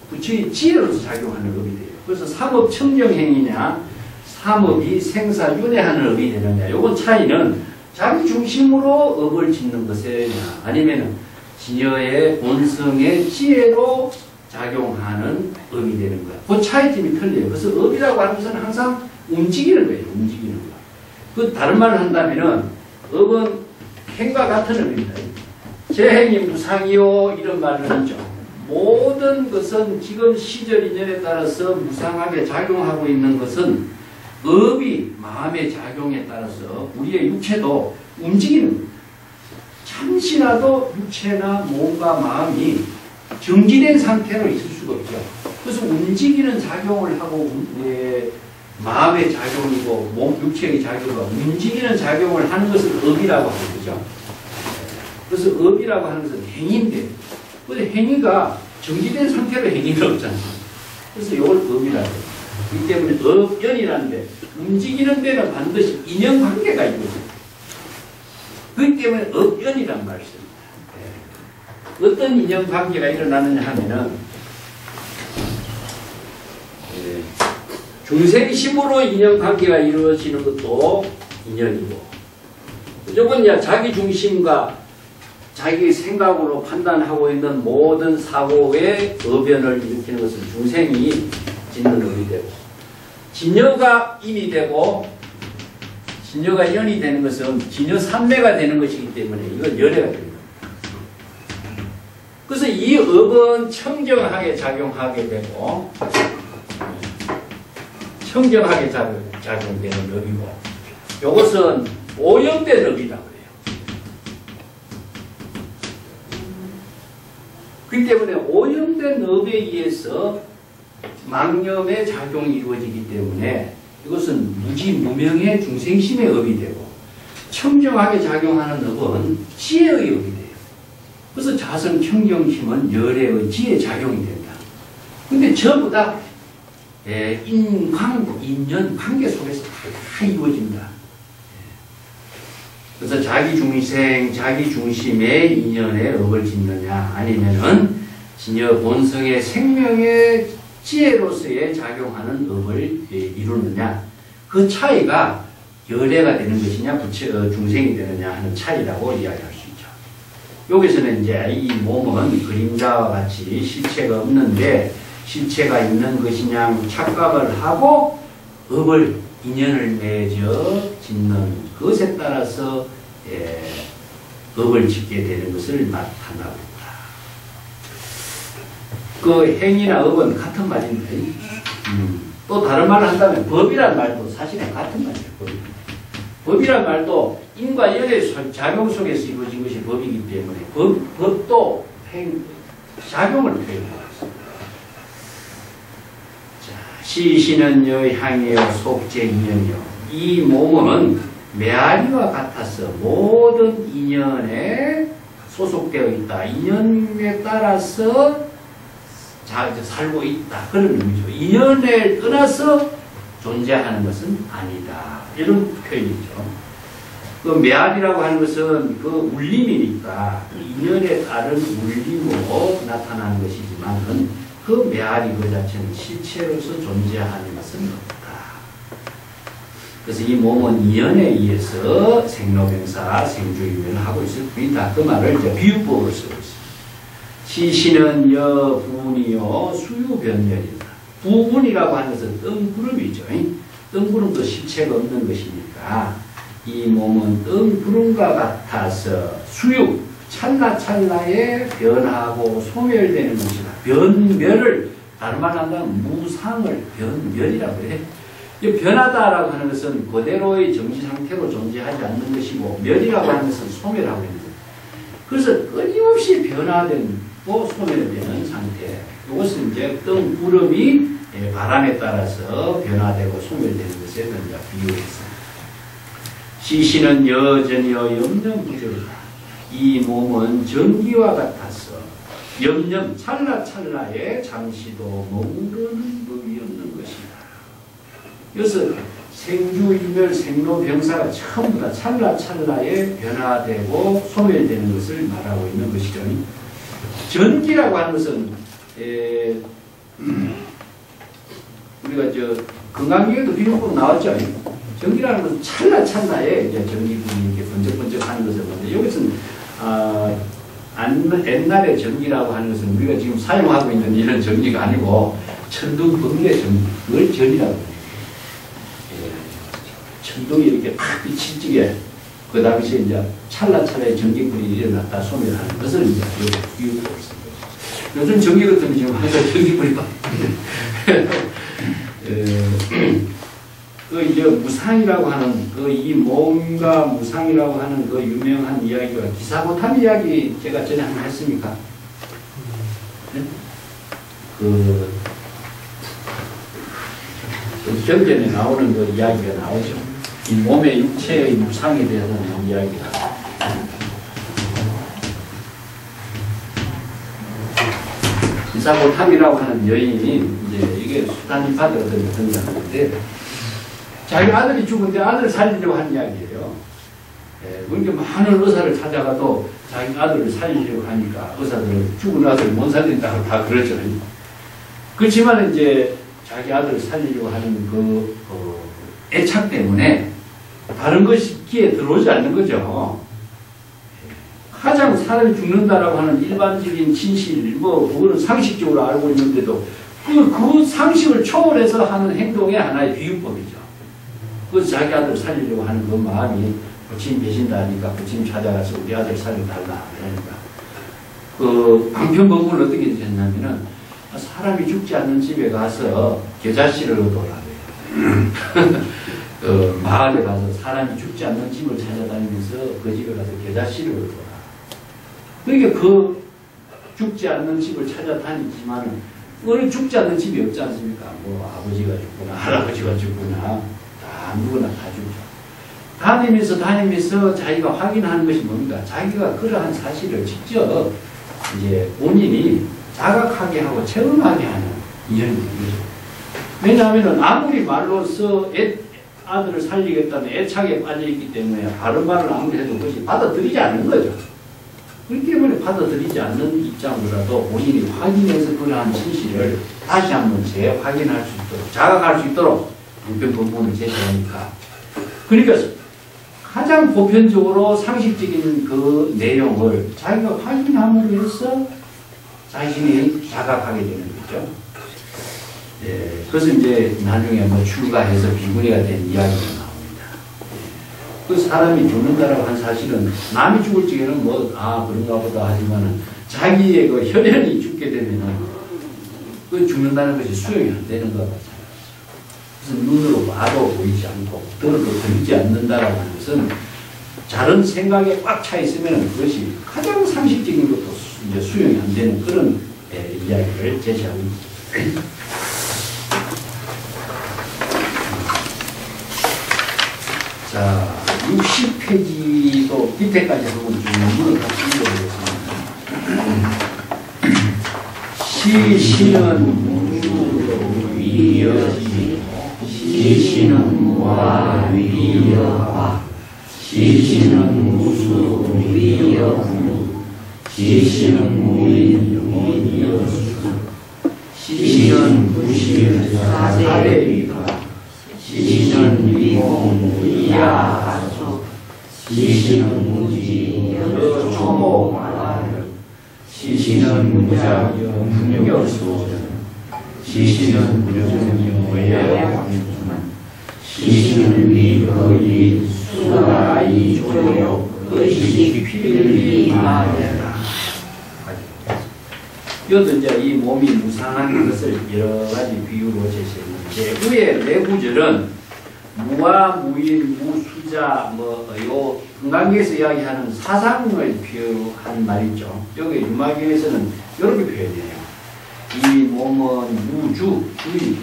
부처의 지혜로서 작용하는 업이 돼요. 그래서 삼업 청정행위냐 삼업이 생사윤회하는 업이 되느냐 요건 차이는 자기 중심으로 업을 짓는 것이냐 아니면 진여의 본성의 지혜로 작용하는 업이 되는 거야. 그 차이점이 틀려요. 그래서 업이라고 하는 것은 항상 움직이는 거예요. 움직이는 거. 그 다른 말을 한다면은 업은 행과 같은 업입니다. 재행이 무상이요 이런 말을 하죠. 모든 것은 지금 시절 인연에 따라서 무상하게 작용하고 있는 것은 업이 마음의 작용에 따라서 우리의 육체도 움직이는 거예요. 잠시라도 육체나 몸과 마음이 정지된 상태로 있을 수가 없죠. 그래서 움직이는 작용을 하고 마음의 작용이고 육체의 작용과 움직이는 작용을 하는 것을 업이라고 하는 거죠. 그래서 업이라고 하는 것은 행위인데 근데 행위가 정지된 상태로 행위가 없잖아요. 그래서 이걸 업이라고 해요. 그렇기 때문에 업연이라는데 움직이는 데는 반드시 인연관계가 있거든요. 그렇기 때문에 업연이란 말을 씁니다. 어떤 인연관계가 일어나느냐 하면은 중생심으로 인연관계가 이루어지는 것도 인연이고 무조건 자기 중심과 자기 생각으로 판단하고 있는 모든 사고의 어변을 일으키는 것은 중생이 짓는 업이 되고 진여가 인이 되고 진여가 연이 되는 것은 진여 삼매가 되는 것이기 때문에 이건 열애가 됩니다. 그래서 이 업은 청정하게 작용하게 되고 청정하게 작용되는 업이고 이것은 오염된 업이라고 해요. 그렇기 때문에 오염된 업에 의해서 망념의 작용이 이루어지기 때문에 이것은 무지무명의 중생심의 업이 되고 청정하게 작용하는 업은 지혜의 업이 돼요. 그래서 자성 청정심은 열애의 지혜 작용이 된다. 근데 전부 다 인연 관계 속에서 다 이루어진다. 그래서 자기 중심의 인연에 업을 짓느냐 아니면은 진여 본성의 생명의 지혜로서의 작용하는 업을 이루느냐, 그 차이가 열애가 되는 것이냐 중생이 되느냐 하는 차이라고 이야기할 수 있죠. 여기서는 이제 이 몸은 그림자와 같이 실체가 없는데 실체가 있는 것이냐 착각을 하고 업을 인연을 맺어 짓는 것에 따라서 업을 짓게 되는 것을 나타나고 있다. 그 행위나 업은 같은 말인데 또 다른 말을 한다면 법이란 말도 사실은 같은 말이에요. 법이란 말도 인과 열의 작용 속에서 이루어진 것이 법이기 때문에 법도 작용을 표현하고 있습니다. 시시는 여향이여 속죄 인연이요. 이 몸은 메아리와 같아서 모든 인연에 소속되어 있다. 인연에 따라서 살고 있다. 그런 의미죠. 인연을 떠나서 존재하는 것은 아니다. 이런 표현이죠. 그 메아리라고 하는 것은 그 울림이니까 인연에 따른 울림으로 나타나는 것이지만 그 메아리 그 자체는 실체로서 존재하는 것은 없다. 그래서 이 몸은 인연에 의해서 생로병사, 생주유면을 하고 있을 뿐이다. 그 말을 이제 비유법으로 쓰고 있습니다. 시시는 여분이요 수유변멸이다. 부분이라고 하는 것은 뜬구름이죠. 뜬구름도 실체가 없는 것이니까 이 몸은 뜬구름과 같아서 수유, 찰나찰나에 변하고 소멸되는 것이다. 변멸을 다른 말로 한다면 무상을 변멸이라고 해요. 변하다라고 하는 것은 그대로의 정지 상태로 존재하지 않는 것이고 멸이라고 하는 것은 소멸하고 있는 거예요. 그래서 끊임없이 변화되고 소멸되는 상태. 이것은 이제 뜬구름이 바람에 따라서 변화되고 소멸되는 것에 이제 비유했습니다. 시시는 여전이여 염념부조이다. 이 몸은 전기와 같아서 염념 찰나찰나에 잠시도 머무르는 법이 없는 것이다. 그래서 생주유멸 생로병사가 전부 다 찰나찰나에 변화되고 소멸되는 것을 말하고 있는 것이죠. 전기라고 하는 것은 우리가 건강기에도 비교법 나왔죠. 전기라는 것은 찰나찰나에 이제 전기분이 이렇게 번쩍번쩍하는 것을 보는데 여기서는 옛날에 전기라고 하는 것은 우리가 지금 사용하고 있는 이런 전기가 아니고 천둥 번개 전기, 그걸 전이라고 해요. 천둥이 이렇게 팍 빛이 찌게 그 당시에 이제 찰나찰나에 전기불이 일어났다 소멸하는 것을 이제 비유하고 있습니다. 요즘 전기 같은 지금 항상 전기불이 막 그 이제 무상이라고 하는 그 이 몸과 무상이라고 하는 그 유명한 이야기가 기사고탐 이야기 제가 전에 한번 했습니까? 네? 그 경전에 나오는 그 이야기가 나오죠. 이 몸의 육체의 무상에 대해서는 이야기가. 기사고탐이라고 하는 여인이 이제 이게 수단이파드가 등장하는데 자기 아들이 죽은데 아들을 살리려고 하는 이야기예요. 그러니까 많은 의사를 찾아가도 자기 아들을 살리려고 하니까 의사들은 죽은 아들을 못 살린다고 다 그러죠. 그렇지만 이제 자기 아들을 살리려고 하는 그 애착 때문에 다른 것이 귀에 들어오지 않는 거죠. 가장 사람이 죽는다라고 하는 일반적인 진실, 그거는 상식적으로 알고 있는데도 그 상식을 초월해서 하는 행동의 하나의 비유법이죠. 그래서 자기 아들 살리려고 하는 그 마음이 부친 계신다 하니까 부친 찾아가서 우리 아들 살려달라 그러니까 그 방편법문을 어떻게 했냐면은 사람이 죽지 않는 집에 가서 겨자씨를 얻어오라 그 마을에 가서 사람이 죽지 않는 집을 찾아다니면서 그 집에 가서 겨자씨를 얻어오라. 그러니까 그 죽지 않는 집을 찾아다니지만은 오늘 죽지 않는 집이 없지 않습니까? 뭐 아버지가 죽구나 할아버지가 죽구나 다 누구나 다 죽죠. 다니면서 자기가 확인하는 것이 뭡니까? 자기가 그러한 사실을 직접 이제 본인이 자각하게 하고 체험하게 하는 이런 거죠. 왜냐하면 아무리 말로써 아들을 살리겠다는 애착에 빠져있기 때문에 바른 말을 아무리 해도 그것이 받아들이지 않는 거죠. 그렇기 때문에 받아들이지 않는 입장보다도 본인이 확인해서 그러한 진실을 다시 한번 재확인할 수 있도록, 자각할 수 있도록 불평본문을 제시하니까. 그러니까 가장 보편적으로 상식적인 그 내용을 자기가 확인함으로 해서 자신이 자각하게 되는 거죠. 예, 그래서 이제 나중에 뭐 출가해서 비구니가 된 이야기가 나옵니다. 그 사람이 죽는다라고 한 사실은 남이 죽을 적에는 뭐, 그런가 보다 하지만은 자기의 그 혈연이 죽게 되면은 그 죽는다는 것이 수용이 안 되는 것과 마찬가지죠. 그래서 눈으로 봐도 보이지 않고 들어도 들리지 않는다라고 하는 것은 다른 생각에 꽉 차 있으면 그것이 가장 상식적인 것도 이제 수용이 안 되는 그런 이야기를 제시하고 있습니다. 자, 60페이지도 밑에까지 한번 좀 문을 같이 읽어보겠습니다. 시신은 무주로 위여지, 시신은 무와 위여화, 시신은 무수 위여구, 시신은 무인 위여수, 시신은 부실 사대위가, 시신은 위공 위야하수, 시신은 무지 여초모마를, 시신은 무작 영무여수, 시신은 무정여야광수만, 시신은 위거리 수라이 조요 의식 필리 마여라. 이것도 이제 이 몸이 무상한 것을 여러 가지 비유로 제시했는데, 위에 네 구절은 무와 무인, 무수자, 요 금강경에서 이야기하는 사상을 표현한 말이죠. 여기 유마경에서는 이렇게 표현해요. 이 몸은 무주, 주인,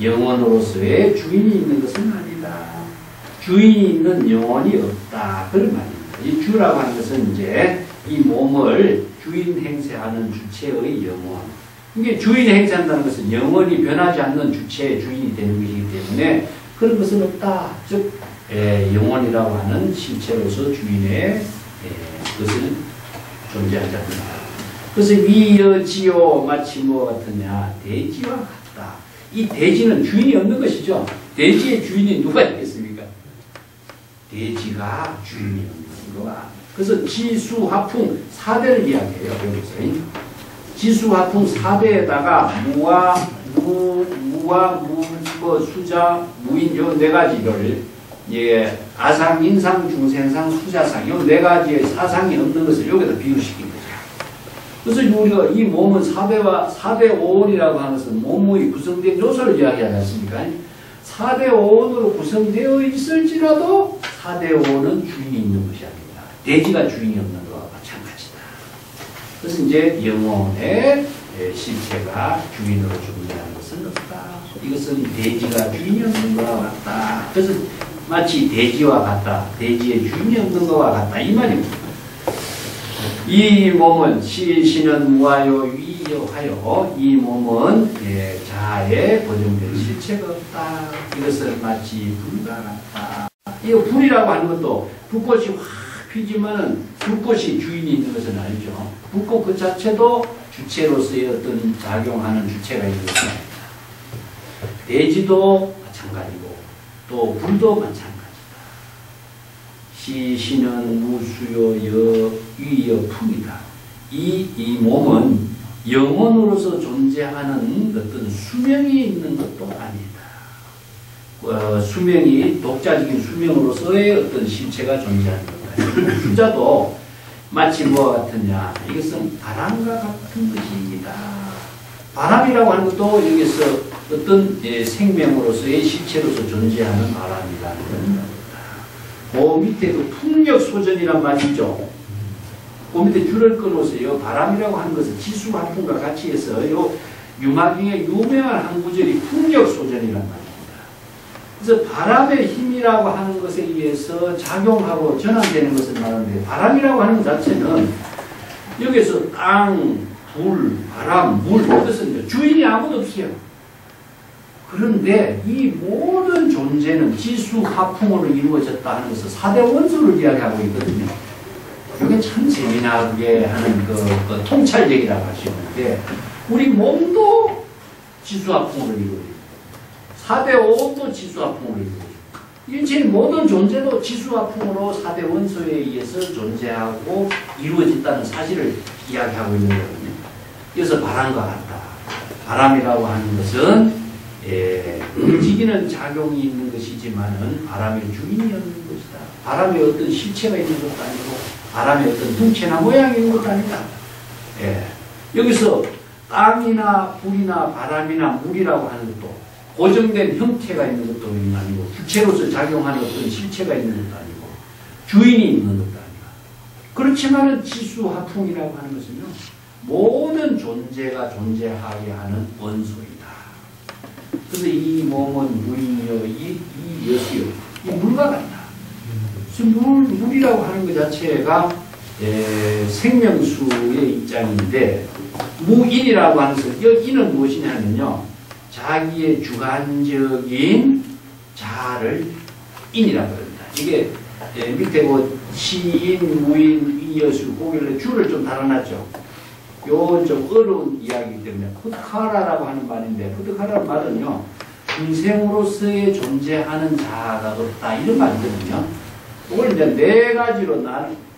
영혼으로서의 주인이 있는 것은 아니다. 주인이 있는 영혼이 없다. 그런 말입니다. 이 주라고 하는 것은 이제 이 몸을 주인 행세하는 주체의 영혼. 이게 주인 행세한다는 것은 영원히 변하지 않는 주체의 주인이 되는 것이기 때문에 그런 것은 없다. 즉, 영혼이라고 하는 실체로서 주인의 것은 존재하지 않는다. 그래서 위여지요 마치 뭐와 같으냐? 대지와 같다. 이 대지는 주인이 없는 것이죠. 대지의 주인이 누가 있겠습니까? 대지가 주인이 없는 거야. 그래서 지수화풍 4대를 이야기해요. 여기서. 지수화풍 4대에다가 무와 수자, 무인 요 네 가지를 아상, 인상, 중생상, 수자상 요 네 가지의 사상이 없는 것을 여기다 비유시킨 거죠. 그래서 우리가 이 몸은 4대 5원이라고 하는 것은 몸의 구성된 요소를 이야기하지 않습니까? 4대 5원으로 구성되어 있을지라도 4대 5원은 주인이 있는 것이 아닙니다. 대지가 주인이 없는 것과 마찬가지다. 그래서 이제 영혼의 실체가 주인으로 존재하는 것은 없다. 이것은 대지가 주인이 없는 것과 같다. 그래서 마치 대지와 같다. 대지의 주인이 없는 것과 같다. 이 말입니다. 이 몸은 시신은 무하여 위여하여 이 몸은 자아에 보존된 실체가 없다. 이것은 마치 불과 같다. 이 불이라고 하는 것도 불꽃이 확 피지만은 불꽃이 주인이 있는 것은 아니죠. 불꽃 그 자체도 주체로서의 어떤 작용하는 주체가 있는 것은 아닙니다. 대지도 마찬가지고 또 불도 마찬가지다. 시신은 무수요 위여 풍이다. 이 몸은 영혼으로서 존재하는 어떤 수명이 있는 것도 아니다. 수명이 독자적인 수명으로서의 어떤 실체가 존재하는 것도 아니다. 수자도 마치 뭐와 같으냐. 이것은 바람과 같은 것입니다. 바람이라고 하는 것도 여기서 어떤 생명으로서의 실체로서 존재하는 바람이라는 겁니다. 그 밑에 그 풍력소전이란 말이 있죠. 그 밑에 줄을 끊어서요. 바람이라고 하는 것은 지수화풍과 같이 해서 요 유마경의 유명한 한 구절이 풍력소전이란 말입니다. 그래서 바람의 힘이라고 하는 것에 의해서 작용하고 전환되는 것을 말하는데, 바람이라고 하는 것 자체는 여기서 땅, 불, 바람, 물 이것은 주인이 아무도 없어요. 그런데 이 모든 존재는 지수화풍으로 이루어졌다 하는 것은 4대 원소를 이야기하고 있거든요. 이게 참 세미나게 하는 그 통찰력이라고 할 수 있는데, 우리 몸도 지수화풍으로 이루어져 있고, 4대 온도 지수화풍으로 이루어져 있고, 인체의 모든 존재도 지수화풍으로 4대 원소에 의해서 존재하고 이루어진다는 사실을 이야기하고 있는 거거든요. 그래서 바람과 같다. 바람이라고 하는 것은 움직이는 작용이 있는 것이지만은 바람의 주인이 없는 것이다. 바람에 어떤 실체가 있는 것도 아니고 바람에 어떤 둥체나 모양이 있는 것도 아니다. 여기서 땅이나 불이나 바람이나 물이라고 하는 것도 고정된 형태가 있는 것도 아니고 주체로서 작용하는 어떤 실체가 있는 것도 아니고 주인이 있는 것도 아니고, 그렇지만은 지수화풍이라고 하는 것은요, 모든 존재가 존재하게 하는 원소이다. 그래서 이 몸은 물이요, 이 엿이요, 이 물과 같다. 그래서 물이라고 하는 것 자체가 생명수의 입장인데, 무인이라고 하는 것은, 인은 무엇이냐면요, 자기의 주관적인 자아를 인이라고 합니다. 이게 밑에 뭐 시인, 무인, 이여수, 고길래 줄을 좀 달아놨죠. 요건 좀 어려운 이야기이기 때문에 푸드카라라고 하는 말인데, 푸드카라는 말은요, 중생으로서의 존재하는 자아가 없다, 이런 말이거든요. 이걸 이제 네 가지로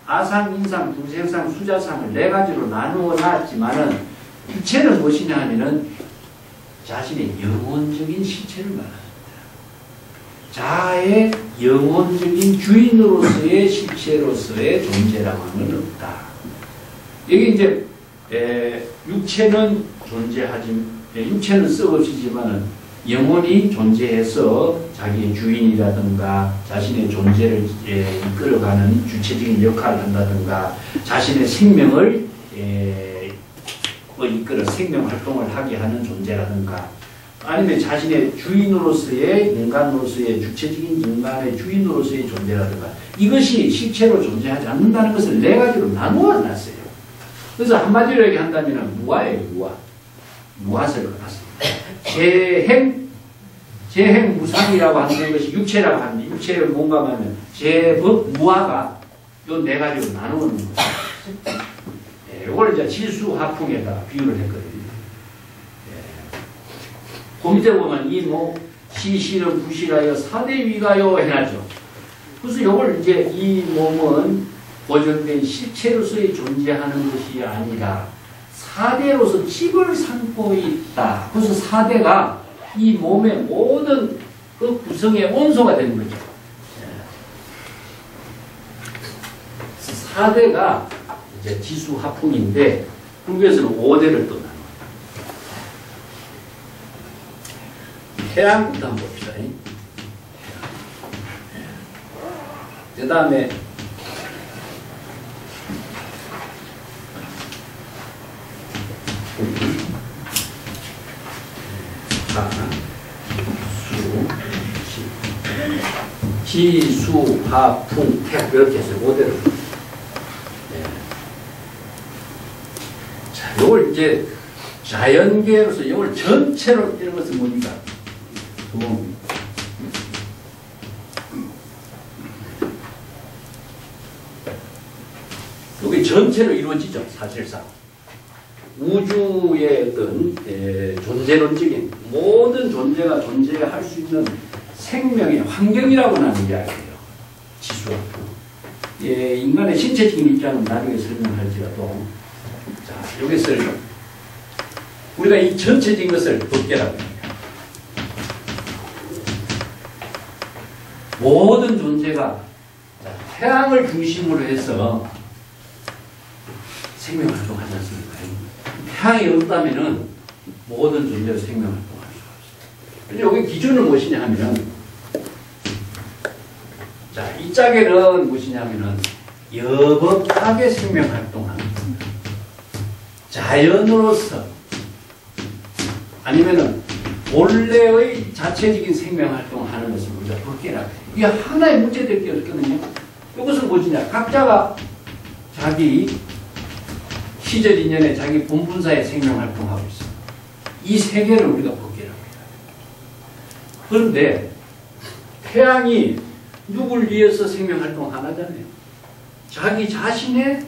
아상, 인상, 두세상, 수자상을 네 가지로 나누어 놨지만은, 주체는 무엇이냐 하면은 자신의 영혼적인 실체를 말합니다. 자아의 영혼적인 주인으로서의 실체로서의 존재라고 하는 건 없다. 여기 이제 육체는 존재하지, 육체는 썩어지지만은 영혼이 존재해서 자기의 주인이라든가 자신의 존재를 이끌어가는 주체적인 역할을 한다든가 자신의 생명을 이끌어 생명활동을 하게 하는 존재라든가, 아니면 자신의 주인으로서의 인간으로서의 주체적인 인간의 주인으로서의 존재라든가, 이것이 실체로 존재하지 않는다는 것을 네 가지로 나누어 놨어요. 그래서 한마디로 얘기한다면 무아예요. 무아설을 놨습니다. 재행 무상이라고 하는 것이 육체라고 하는데, 육체를 뭔가 하면 재법 무아가 요 네 가지로 나누는 거죠. 이걸 이제 지수화풍에다가 비유를 했거든요. 그 밑에 보면 시실은 부실하여 4대 위가요 해놨죠. 그래서 이걸 이제 이 몸은 고정된 실체로서의 존재하는 것이 아니라 4대로서 칩을 삼고 있다. 그래서 4대가 이 몸의 모든 그 구성의 원소가 되는 거죠. 4대가 이제 지수화풍인데, 불교에서는 5대를 또 나눠요. 태양부터 한번 봅시다. 그 다음에 지수, 화풍, 태양, 이렇게 해서 5대를. 자, 요걸 이제 자연계로서 요걸 전체로 이런 것은 뭡니까? 여기 전체로 이루어지죠, 사실상. 우주의 어떤 존재론적인 모든 존재가 존재할 수 있는 생명의 환경이라고 하는 이야기예요. 지수화. 인간의 신체적인 입장은 나중에 설명할지라도, 자, 여기서 우리가 이 전체적인 것을 법계라고 합니다. 모든 존재가 태양을 중심으로 해서 생명활동하지 않습니까? 태양이 없다면은 모든 존재가 생명활동할 수가 없어요. 여기 기준은 무엇이냐 하면, 자, 이 짝에는 무엇이냐면은 여법하게 생명활동하는 겁니다. 자연으로서 아니면은 본래의 자체적인 생명활동을 하는 것을 우리가 법계라고 해요. 이게 하나의 문제될 게 없거든요. 이것은 무엇이냐? 각자가 자기 시절 인연에 자기 본분사에 생명활동하고 있어요. 이 세계를 우리가 법계라고 해요. 그런데 태양이 누굴 위해서 생명활동 안 하잖아요. 자기 자신의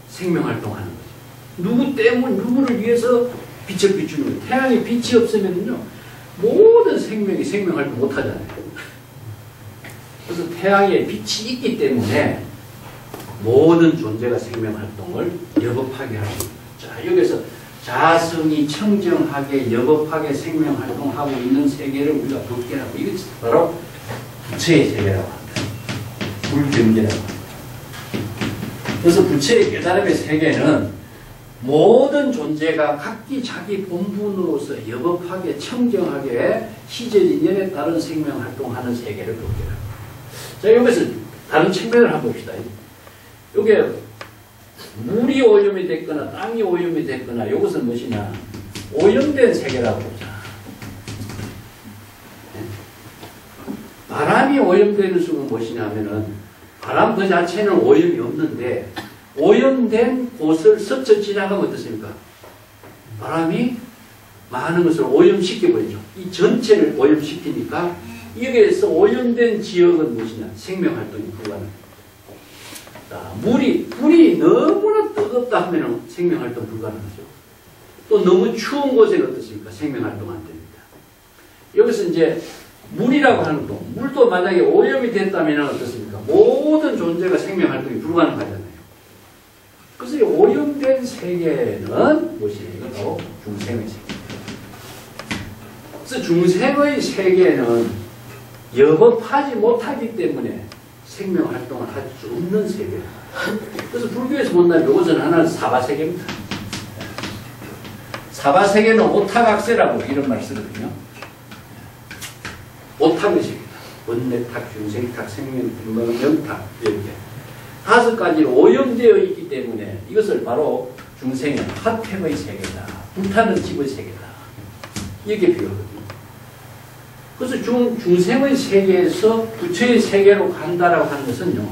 생명활동하는 거죠. 누구 때문, 누구를 위해서 빛을 비추는 거예요. 태양에 빛이 없으면요, 모든 생명이 생명활동 못하잖아요. 그래서 태양에 빛이 있기 때문에 모든 존재가 생명활동을 여법하게 하는 거예요. 자, 여기서 자성이 청정하게 여법하게 생명활동하고 있는 세계를 우리가 법계라고, 이게 바로 부처의 세계라고 합니다. 불경계라고 합니다. 그래서 부처의 깨달음의 세계는 모든 존재가 각기 자기 본분으로서 여법하게 청정하게 시제인연에 따른 생명활동하는 세계를 법계라고 합니다. 자, 여기서 다른 측면을 한번 봅시다. 이게 물이 오염이 됐거나 땅이 오염이 됐거나 이것은 무엇이냐, 오염된 세계라고 보자. 바람이 오염되는 수는 무엇이냐 하면은 바람 그 자체는 오염이 없는데 오염된 곳을 스쳐 지나가면 어떻습니까? 바람이 많은 것을 오염시켜버리죠. 이 전체를 오염시키니까 여기에서 오염된 지역은 무엇이냐, 생명활동이 불가능합니다. 불이 너무나 뜨겁다 하면 생명활동 불가능하죠. 또 너무 추운 곳에 어떻습니까? 생명활동 안 됩니다. 여기서 이제 물이라고 하는 것도, 물도 만약에 오염이 됐다면 어떻습니까? 모든 존재가 생명활동이 불가능하잖아요. 그래서 이 오염된 세계는 무엇이에요? 이것도 중생의 세계. 그래서 중생의 세계는 여법하지 못하기 때문에 생명활동을 할 수 없는 세계예요. 그래서 불교에서 본다면 이것은 하나는 사바세계입니다. 사바세계는 오타각세라고 이런 말을 쓰거든요. 오탁의 세계다. 원내탁, 중생탁, 생명탁, 명탁, 이렇게 5가지로 오염되어 있기 때문에 이것을 바로 중생의 화택의 세계다. 불타는 집의 세계다. 이렇게 비유하거든요. 그래서 중생의 세계에서 부처의 세계로 간다라고 하는 것은요,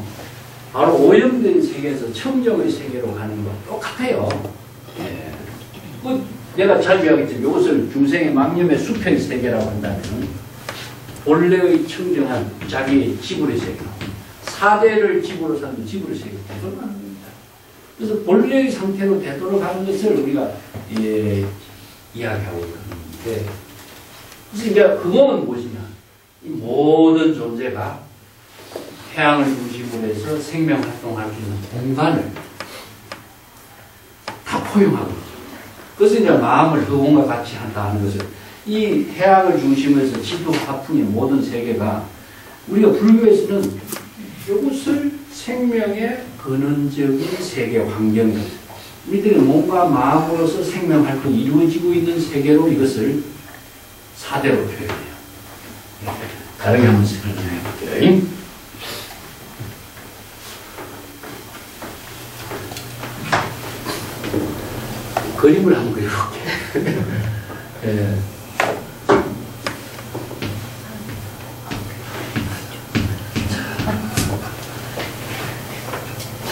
바로 오염된 세계에서 청정의 세계로 가는 것 똑같아요. 예. 내가 자주 이야기했지만 이것을 중생의 망념의 수평의 세계라고 한다면 본래의 청정한 자기의 지불의 세계, 사대를 집으로 삼는 지불의 세계 되도록 하는 겁니다. 그래서 본래의 상태로 되도록 하는 것을 우리가 이야기하고 있는데, 그래서 이제 그거는 무엇이냐? 이 모든 존재가 태양을 중심으로 해서 생명 활동할 수 있는 공간을 다 포용하고 있죠. 그래서 이제 마음을 흑원과 같이 한다 하는 것을, 이 태양을 중심으로 해서 지도 화풍의 모든 세계가 우리가 불교에서는 이것을 생명의 근원적인 세계 환경이다. 우리들이 몸과 마음으로서 생명 활동이 이루어지고 있는 세계로 이것을 사대로 표현해요. 다르게 한번 설명해 볼게요. 그림을 한번 그려볼게요. 예.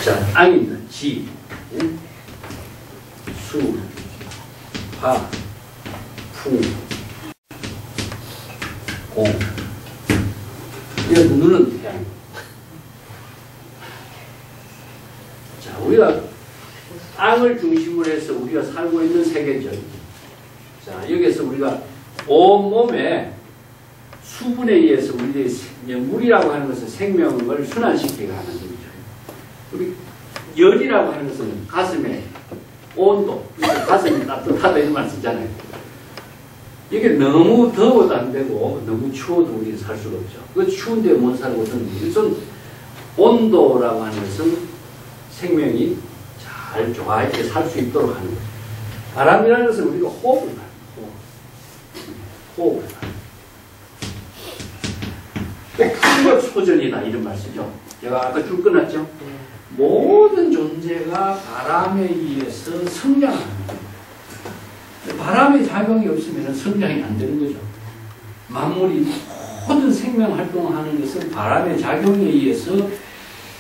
자, 땅입니다. 지, 수, 화, 풍, 공. 이런 눈은 태양. 자, 우리가 땅을 중심으로 해서 우리가 살고 있는 세계죠. 자, 여기에서 우리가 온몸에 수분에 의해서 우리의 물이라고 하는 것은 생명을 순환시키게 하는 겁니다. 우리 열이라고 하는 것은 가슴의 온도, 가슴이 따뜻하다 이런 말 쓰잖아요. 이게 너무 더워도 안 되고 너무 추워도 우리는 살 수가 없죠. 그 추운데 못 살고 우선 온도라고 하는 것은 생명이 잘 좋아하게 살 수 있도록 하는 거죠. 바람이라는 것은 우리가 호흡을 하는 거예요. 호흡을 하는 거예요. 풍력 소전이다 이런 말 쓰죠. 제가 아까 줄 끊었죠. 모든 존재가 바람에 의해서 성장하는 거예요. 바람의 작용이 없으면 성장이 안 되는 거죠. 만물이 모든 생명 활동하는 것은 바람의 작용에 의해서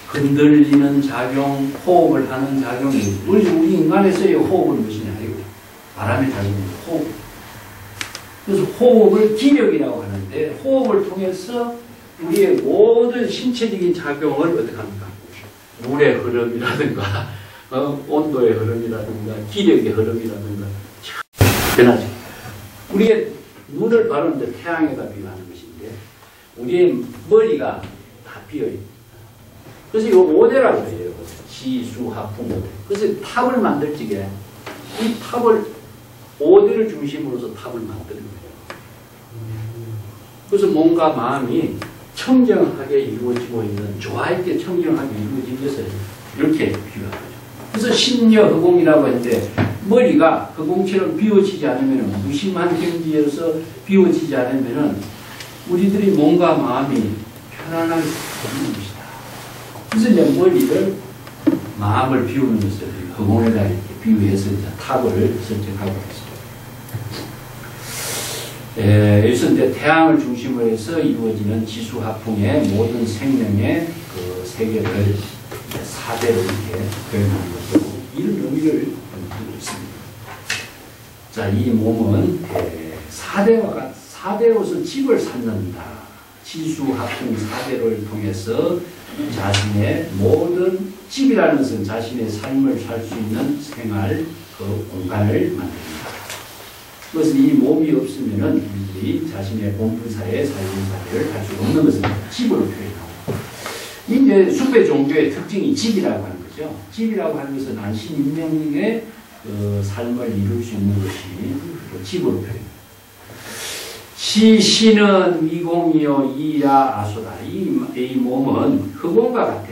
흔들리는 작용, 호흡을 하는 작용이, 우리 인간에서의 호흡은 무엇이냐? 바람의 작용입니다. 호흡. 그래서 호흡을 기력이라고 하는데, 호흡을 통해서 우리의 모든 신체적인 작용을 어떻게 합니까? 물의 흐름이라든가 온도의 흐름이라든가 기력의 흐름이라든가 변하죠. 우리의 눈을 바르는데 태양에다 비유하는 것인데 우리의 머리가 다 비어있다. 그래서 이거 5대라고 해요. 지수합풍 5대. 그래서 탑을 만들 적에 이 탑을 5대를 중심으로서 탑을 만드는 거예요. 그래서 몸과 마음이 청정하게 이루어지고 있는, 조화있게 청정하게 이루어진 것을 이렇게 비유하는 거죠. 그래서 신여허공이라고 하는데 머리가 허공처럼 비워지지 않으면, 무심한 경지에서 비워지지 않으면 우리들이 몸과 마음이 편안하게 되는 것이다. 그래서 이제 머리를, 마음을 비우는 것을 허공에다 이렇게 비유해서 이제 탑을 설정하고 있습니다. 여기서 이제 태양을 중심으로 해서 이루어지는 지수화풍의 모든 생명의 그 세계를 4대로 이렇게 표현하는 것이고, 이런 의미를 가지고 있습니다. 자, 이 몸은 4대로서 집을 쌓는다. 지수화풍 4대를 통해서 자신의 모든, 집이라는 것은 자신의 삶을 살 수 있는 생활 그 공간을 만듭니다. 그래서 이 몸이 없으면은 우리들이 자신의 본분사의 삶을 할 수 없는 것을 집으로 표현하고, 이제 숲의 종교의 특징이 집이라고 하는 거죠. 집이라고 하는 것은 안신인명의 그 삶을 이룰 수 있는 것이 그 집으로 표현합니다. 시신은 미공이요 이야 아소다. 이 몸은 흑공과 같아.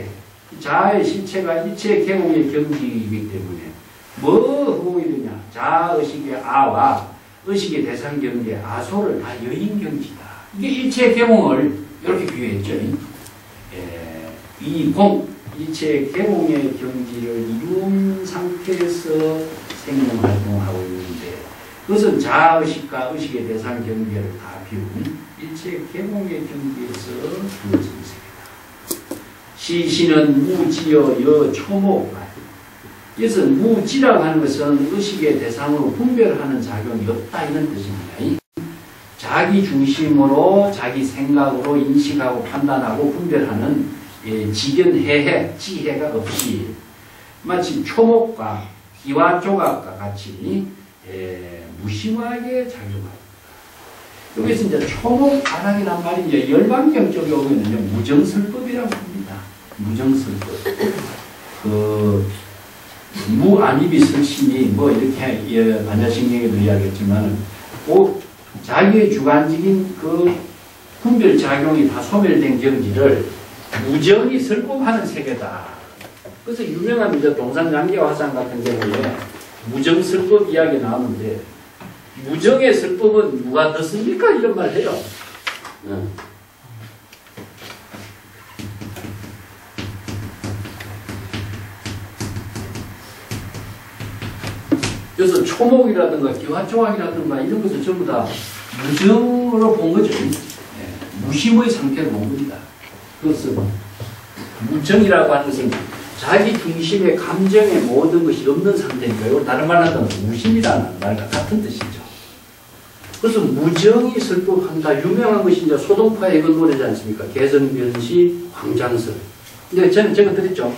자아의 실체가 일체 개공의 경지이기 때문에 뭐 흑공이 되냐? 자아의식의 아와 의식의 대상 경지의 아소를 다 여인 경지다. 이게 일체 개공을 이렇게 비유했죠. 이 공, 일체 개공의 경지를 이룬 상태에서 생명활동하고 있는데, 그것은 자아의식과 의식의 대상 경계를 다 비운 일체 개공의 경지에서 주어진 세계다. 시신은 무지여 여 초목가. 그래서 무지라고 하는 것은 의식의 대상으로 분별하는 작용이 없다, 이런 뜻입니다. 자기 중심으로 자기 생각으로 인식하고 판단하고 분별하는 지견해해, 지혜가 없이 마치 초목과 기와 조각과 같이 무심하게 작용합니다. 여기서 이제 초목가락이란 말이 이제 열반경 쪽에 오면은요, 무정설법이라고 합니다. 무정설법. 무안입이 설심이 뭐 이렇게 반야신경에도 이야기했지만, 자기의 주관적인 그 분별 작용이 다 소멸된 경지를 무정이 설법하는 세계다. 그래서 유명한 이제 동산장계와 화상 같은 경우에 무정설법 이야기 나오는데, 무정의 설법은 누가 듣습니까? 이런 말 해요. 그래서 초목이라든가 기와조각이라든가 이런 것을 전부 다 무정으로 본 거죠. 무심의 상태로 본 겁니다. 그것은 무정이라고 하는 것은 자기 중심의 감정의 모든 것이 없는 상태니까요. 다른 말로 하면 무심이라는 말과 같은 뜻이죠. 그래서 무정이 설법한다. 유명한 것이 이제 소동파의 그 노래지 않습니까? 개성변시 황장설. 이제 저는 제가 드렸죠.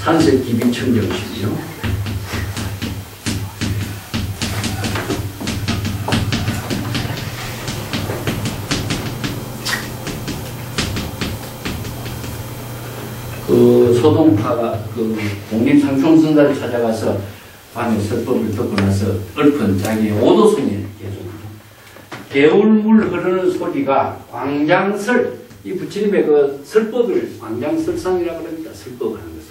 산색 기빈청정식이요. 그 소동파가 그 공림상총선사를 찾아가서 밤에 설법을 듣고 나서 읊은 자기의 오도송에 계속 개울물 흐르는 소리가 광장설, 이 부처님의 그 설법을 광장설상이라고 합니다. 설법을 하는 것을.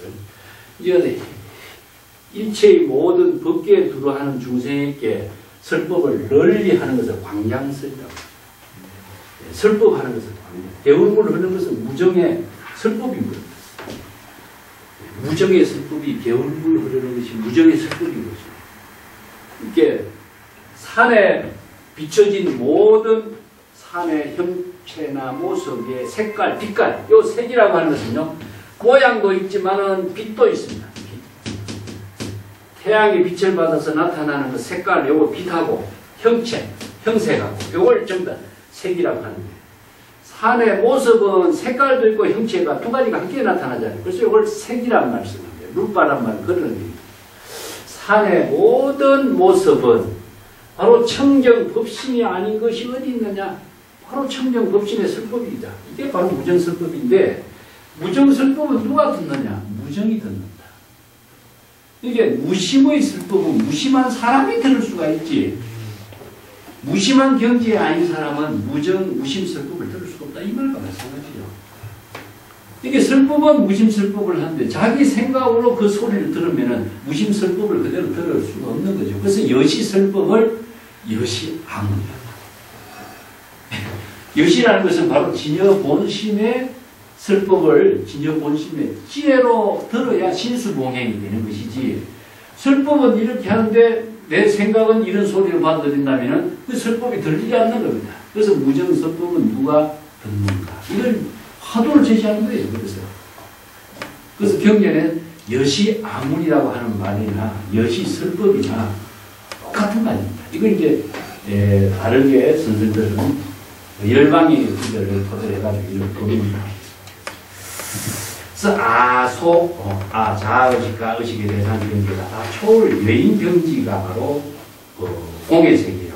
이제 일체의 모든 법계에 두루하는 중생에게 설법을 널리 하는 것을 광장설이라고 합니다. 설법하는 것을 광장. 개울물 흐르는 것은 무정의 설법입니다. 무정의 설법이 개울물 흐르는 것이 무정의 설법인 것이죠. 이게 산에 비춰진 모든 산의 형체나 모습의 색깔, 빛깔, 요 색이라고 하는 것은요, 모양도 있지만은 빛도 있습니다. 빛. 태양의 빛을 받아서 나타나는 그 색깔, 요거 빛하고 형체, 형색하고 요걸 전부 다 색이라고 하는 거예요. 산의 모습은 색깔도 있고 형체가 두 가지가 함께 나타나잖아요. 그래서 이걸 색이란 말 쓰는 거예요. 물바람 말 그런 의미. 산의 모든 모습은 바로 청정법신이 아닌 것이 어디 있느냐? 바로 청정법신의 설법이다. 이게 바로 무정설법인데 무정설법은 누가 듣느냐? 무정이 듣는다. 이게 무심의 설법은 무심한 사람이 들을 수가 있지. 무심한 경지에 아닌 사람은 무심설법을 들을 수가 없다. 이 말과 마찬가지죠. 이게 설법은 무심설법을 하는데 자기 생각으로 그 소리를 들으면은 무심설법을 그대로 들을 수가 없는 거죠. 그래서 여시설법을 여시아문이다. 여시라는 것은 바로 진여본심의 설법을 진여본심의 지혜로 들어야 신수봉행이 되는 것이지, 설법은 이렇게 하는데 내 생각은 이런 소리를 받아들인다면 그 설법이 들리지 않는 겁니다. 그래서 무정설법은 누가 듣는가? 이걸 화두를 제시하는 거예요. 그래서 경전에는 여시아문이라고 하는 말이나 여시설법이나 똑같은 말입니다. 이걸 이제 다르게 선생들은 열방의 그들을 토대해가지고 이런 법입니다. 그래서 자의식과 의식에 대한 경지가 다 초월 여인 경지가 바로 공예세계요.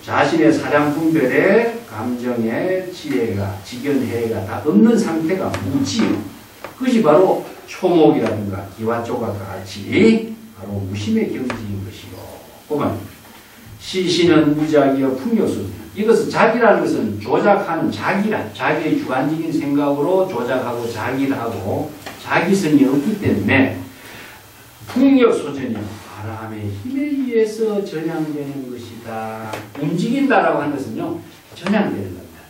자신의 사량 분별에 감정의 지혜가 직연해가 다 없는 상태가 무지요. 그것이 바로 초목이라든가 기와조각과 같이 바로 무심의 경지인 것이요. 그만 시신은 무작이요 풍요수. 이것은 자기라는 것은 조작하는 자기의 주관적인 생각으로 조작하고 자기를 하고 자기성이 없기 때문에 풍력소전이요 바람의 힘에 의해서 전향되는 것이다. 움직인다라고 하는 것은요 전향되는 겁니다.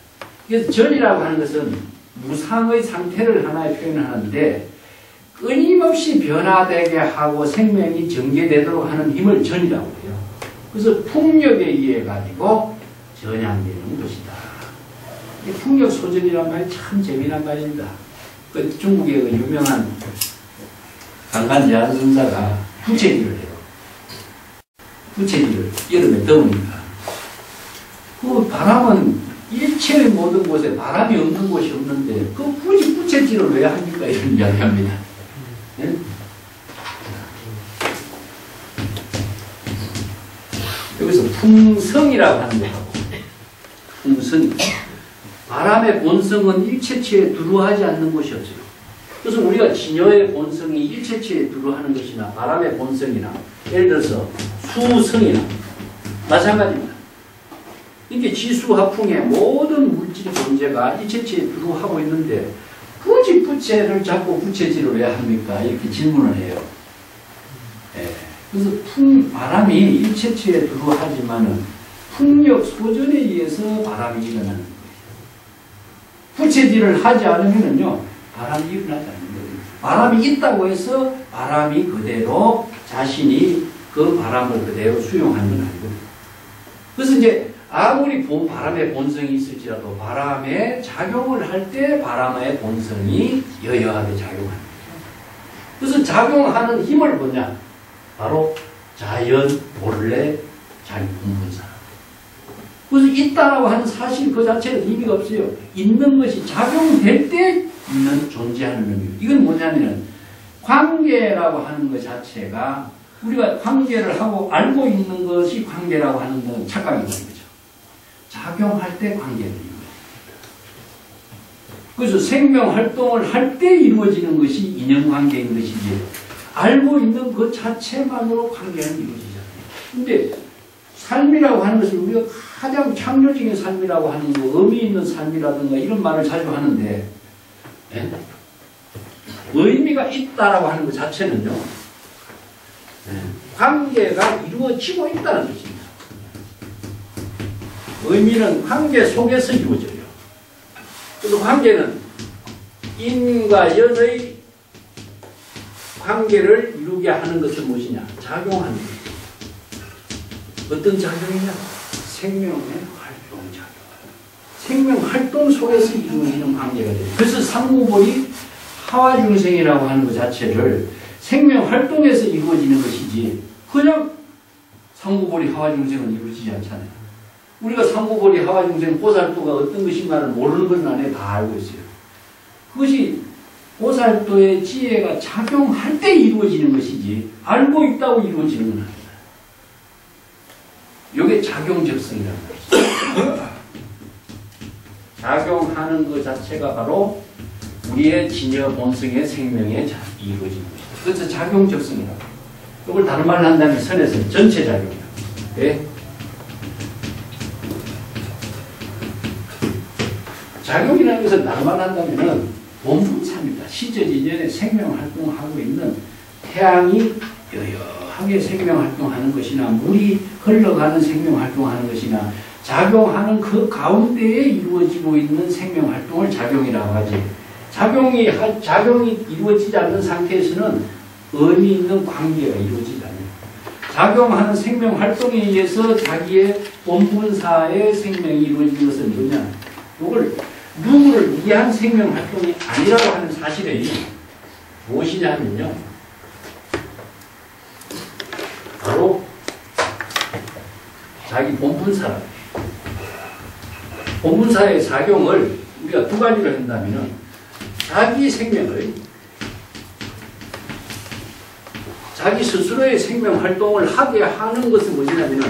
그래서 전이라고 하는 것은 무상의 상태를 하나의 표현을 하는데 끊임없이 변화되게 하고 생명이 전개되도록 하는 힘을 전이라고 해요. 그래서 풍력에 의해 가지고 전향되는 것이다. 풍력소전이라는 말이 참 재미난 말입니다. 그 중국의 그 유명한 강간제한 선사가 부채질을 해요. 부채질을 여름에 더우니까. 그 바람은 일체의 모든 곳에 바람이 없는 곳이 없는데 그 굳이 부채질을 왜 합니까? 이런 이야기합니다. 네? 여기서 풍성이라고 하는 거하고 풍성, 바람의 본성은 일체치에 두루하지 않는 것이 없어요. 그래서 우리가 진여의 본성이 일체치에 두루하는 것이나 바람의 본성이나 예를 들어서 수성이나 마찬가지입니다. 이게 지수화풍의 모든 물질의 존재가 일체치에 두루하고 있는데 굳이 부채를 잡고 부채질을 왜 합니까? 이렇게 질문을 해요. 그래서 바람이 일체치에 두루하지만은 풍력 소전에 의해서 바람이 일어나는 거예요. 부채질을 하지 않으면요 바람이 일어나지 않는 거예요. 바람이 있다고 해서 바람이 그대로 자신이 그 바람을 그대로 수용하는 건 아니고. 그래서 이제 아무리 바람의 본성이 있을지라도 바람에 작용을 할 때 바람의 본성이 여여하게 작용하는 거예요. 그래서 작용하는 힘을 뭐냐? 바로 자연 본래 자기 분분사. 그래서 있다라고 하는 사실 그 자체는 의미가 없어요. 있는 것이 작용될 때 있는 존재하는 의미. 이건 뭐냐면은 관계라고 하는 것 자체가 우리가 관계를 하고 알고 있는 것이 관계라고 하는 건 착각이 되는 거죠. 작용할 때 관계를 이루어집니다. 그래서 생명 활동을 할 때 이루어지는 것이 인연관계인 것이지 알고 있는 그 자체만으로 관계는 이루어지잖아요. 근데 삶이라고 하는 것을 우리가 가장 창조적인 삶이라고 하는 거, 의미 있는 삶이라든가 이런 말을 자주 하는데 의미가 있다라고 하는 것 자체는요 관계가 이루어지고 있다는 것입니다. 의미는 관계 속에서 이루어져요. 그래서 관계는 인과 연의 관계를 이루게 하는 것은 무엇이냐? 작용하는 것. 어떤 작용이냐? 생명의 활동 작용. 생명 활동 속에서 이루어지는 관계가 돼요. 그래서 상무벌이 하와중생이라고 하는 것 자체를 생명활동에서 이루어지는 것이지 그냥 상구보리 하와중생은 이루어지지 않잖아요. 우리가 상구보리 하와중생 보살도가 어떤 것인가를 모르는 건 안에 다 알고 있어요. 그것이 보살도의 지혜가 작용할 때 이루어지는 것이지 알고 있다고 이루어지는 건 아닙니다. 이게 작용적성이라는 것이죠. 작용하는 것 자체가 바로 우리의 진여 본성의 생명에 이루어지는 것이다. 그래서 작용적성이라고. 이걸 다른 말로 한다면 선에서 전체 작용이라고. 네? 작용이라는 것은 다른 말로 한다면 원분사입니다. 시절이전에 생명활동하고 있는 태양이 여여하게 생명활동하는 것이나 물이 흘러가는 생명활동하는 것이나 작용하는 그 가운데에 이루어지고 있는 생명활동을 작용이라고 하지. 작용이 이루어지지 않는 상태에서는 의미 있는 관계가 이루어지지 않아요. 작용하는 생명활동에 의해서 자기의 원분사의 생명이 이루어지는 것은 뭐냐? 이걸 누구를 위한 생명활동이 아니라고 하는 사실이 무엇이냐면요. 바로 자기 본분사. 본분사의 작용을 우리가 두 가지로 한다면 자기 생명을 자기 스스로의 생명활동을 하게 하는 것은 무엇이냐면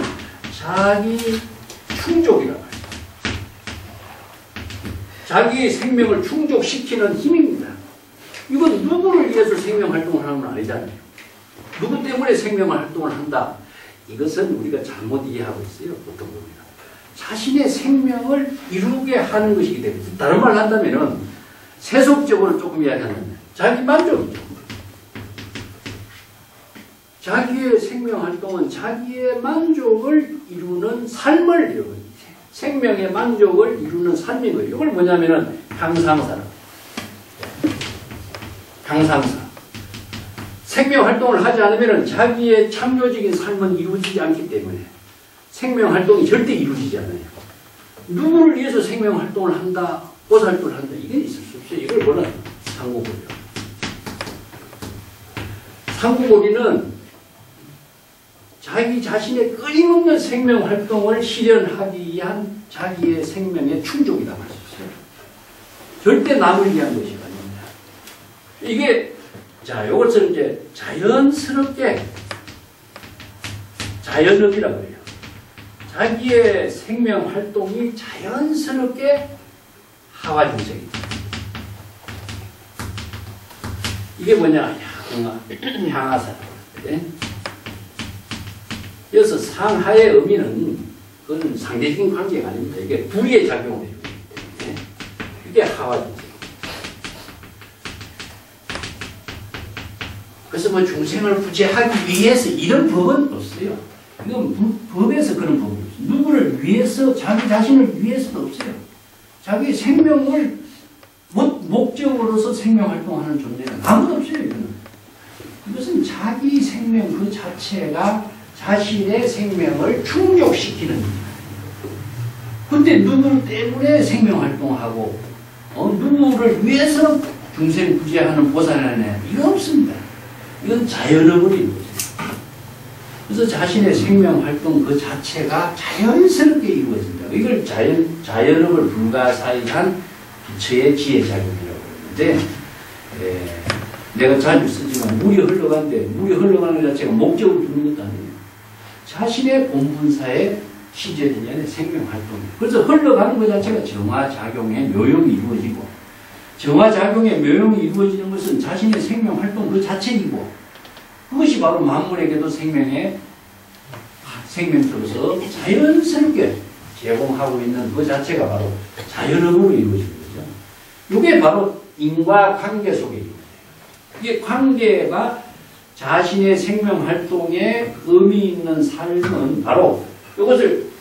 자기 충족이라고 합니다. 자기의 생명을 충족시키는 힘입니다. 이건 누구를 위해서 생명활동을 하는 건 아니잖아요. 누구 때문에 생명활동을 한다. 이것은 우리가 잘못 이해하고 있어요. 어떤 겁니다. 자신의 생명을 이루게 하는 것이기 때문에 다른 말로 한다면 세속적으로 조금 이야기하면 자기 만족이죠. 자기의 생명활동은 자기의 만족을 이루는 삶을 이루는 생명의 만족을 이루는 삶인 거예요. 이걸 뭐냐면은 향상사라. 향상사. 생명활동을 하지 않으면 자기의 창조적인 삶은 이루어지지 않기 때문에 생명활동이 절대 이루어지지 않아요. 누구를 위해서 생명활동을 한다, 보살도를 한다, 이게 있을 수 없어요. 이걸 뭐라 상구보리요. 상구보리는 자기 자신의 끊임없는 생명활동을 실현하기 위한 자기의 생명의 충족이라고 할 수 있어요. 절대 남을 위한 것이 아닙니다. 이게 자, 이것을 이제 자연스럽게 자연업이라고 해요. 자기의 생명활동이 자연스럽게 하와중생이다. 이게 뭐냐? 향하사라고 하는데 여기서 상하의 의미는 그건 상대적인 관계가 아닙니다. 이게 불의의 작용을 해요. 이게 하와중생. 그래서 뭐 중생을 구제하기 위해서 이런 법은 없어요. 이건 법에서 그런 법이 없어요. 누구를 위해서, 자기 자신을 위해서도 없어요. 자기 생명을 목적으로서 생명활동하는 존재는 아무도 없어요. 이것은 자기 생명 그 자체가 자신의 생명을 충족시키는 거예요. 근데 누구 때문에 생명활동하고 누구를 위해서 중생 구제하는 보살하는 이거 없습니다. 이건 자연업을 거죠. 그래서 자신의 생명활동 그 자체가 자연스럽게 이루어진다. 이걸 자연업을 불가사의한 부처의 지혜작용이라고 하는데 내가 자주 쓰지만 물이 흘러가는데 물이 흘러가는 것 자체가 목적을 두는 것도 아니에요. 자신의 본분사의 시제인연의 생명활동이에요. 그래서 흘러가는 것 자체가 정화작용의 묘용이 이루어지고 정화작용의 묘용이 이루어지는 것은 자신의 생명활동 그 자체이고 그것이 바로 만물에게도 생명으로서 자연스럽게 제공하고 있는 그 자체가 바로 자연업으로 이루어지는 거죠. 이게 바로 인과관계 속에 있는 거예요. 이게 관계가 자신의 생명활동에 의미 있는 삶은 바로 이것을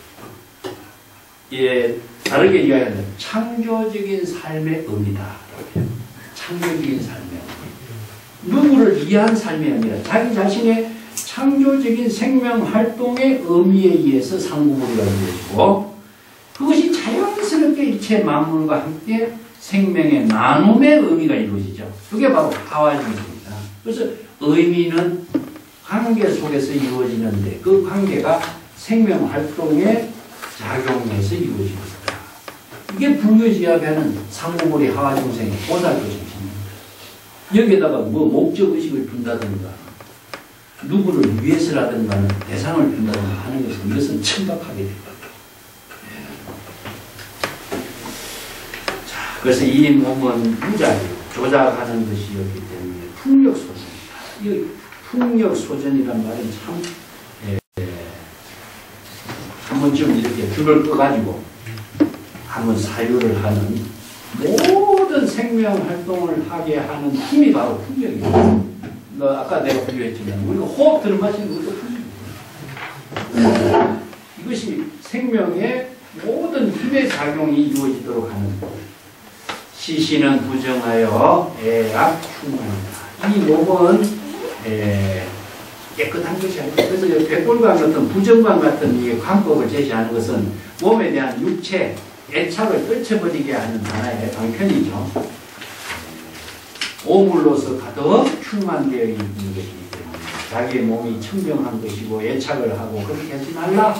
다르게 이야기하면 창조적인 삶의 의미다. 창조적인 삶의 의미. 누구를 위한 삶이 아니라 자기 자신의 창조적인 생명활동의 의미에 의해서 상구보리가 이루어지고 그것이 자연스럽게 일체 만물과 함께 생명의 나눔의 의미가 이루어지죠. 그게 바로 하와중생입니다. 그래서 의미는 관계 속에서 이루어지는데 그 관계가 생명활동의 작용에서 이루어집니다. 이게 불교에서 이야기하는 상고불이 하와중생의 보살도 정신입니다. 여기에다가 뭐 목적의식을 둔다든가 누구를 위해서라든가 대상을 둔다든가 하는 것은 이것은 천박하게 됩니다. 자, 그래서 이 몸은 무작위 조작하는 것이었기 때문에 풍력소전이다. 이 풍력소전이란 말은 참 한 번쯤 이렇게 줄을 꺼가지고 한번 사유를 하는 모든 생명 활동을 하게 하는 힘이 바로 풍력이에요. 아까 내가 비교했지만 우리가 호흡 들어마시는 것도 풍력이에요. 이것이 생명의 모든 힘의 작용이 이루어지도록 하는 시신은 부정하여 애악 충만이다. 이 몸은 깨끗한 것이 아니다. 그래서 백골관 같은 부정관 같은 이 관법을 제시하는 것은 몸에 대한 육체 애착을 떨쳐버리게 하는 하나의 방편이죠. 오물로서 가득 충만되어 있는 것이기 때문에 자기의 몸이 청정한 것이고 애착을 하고 그렇게 하지 말라.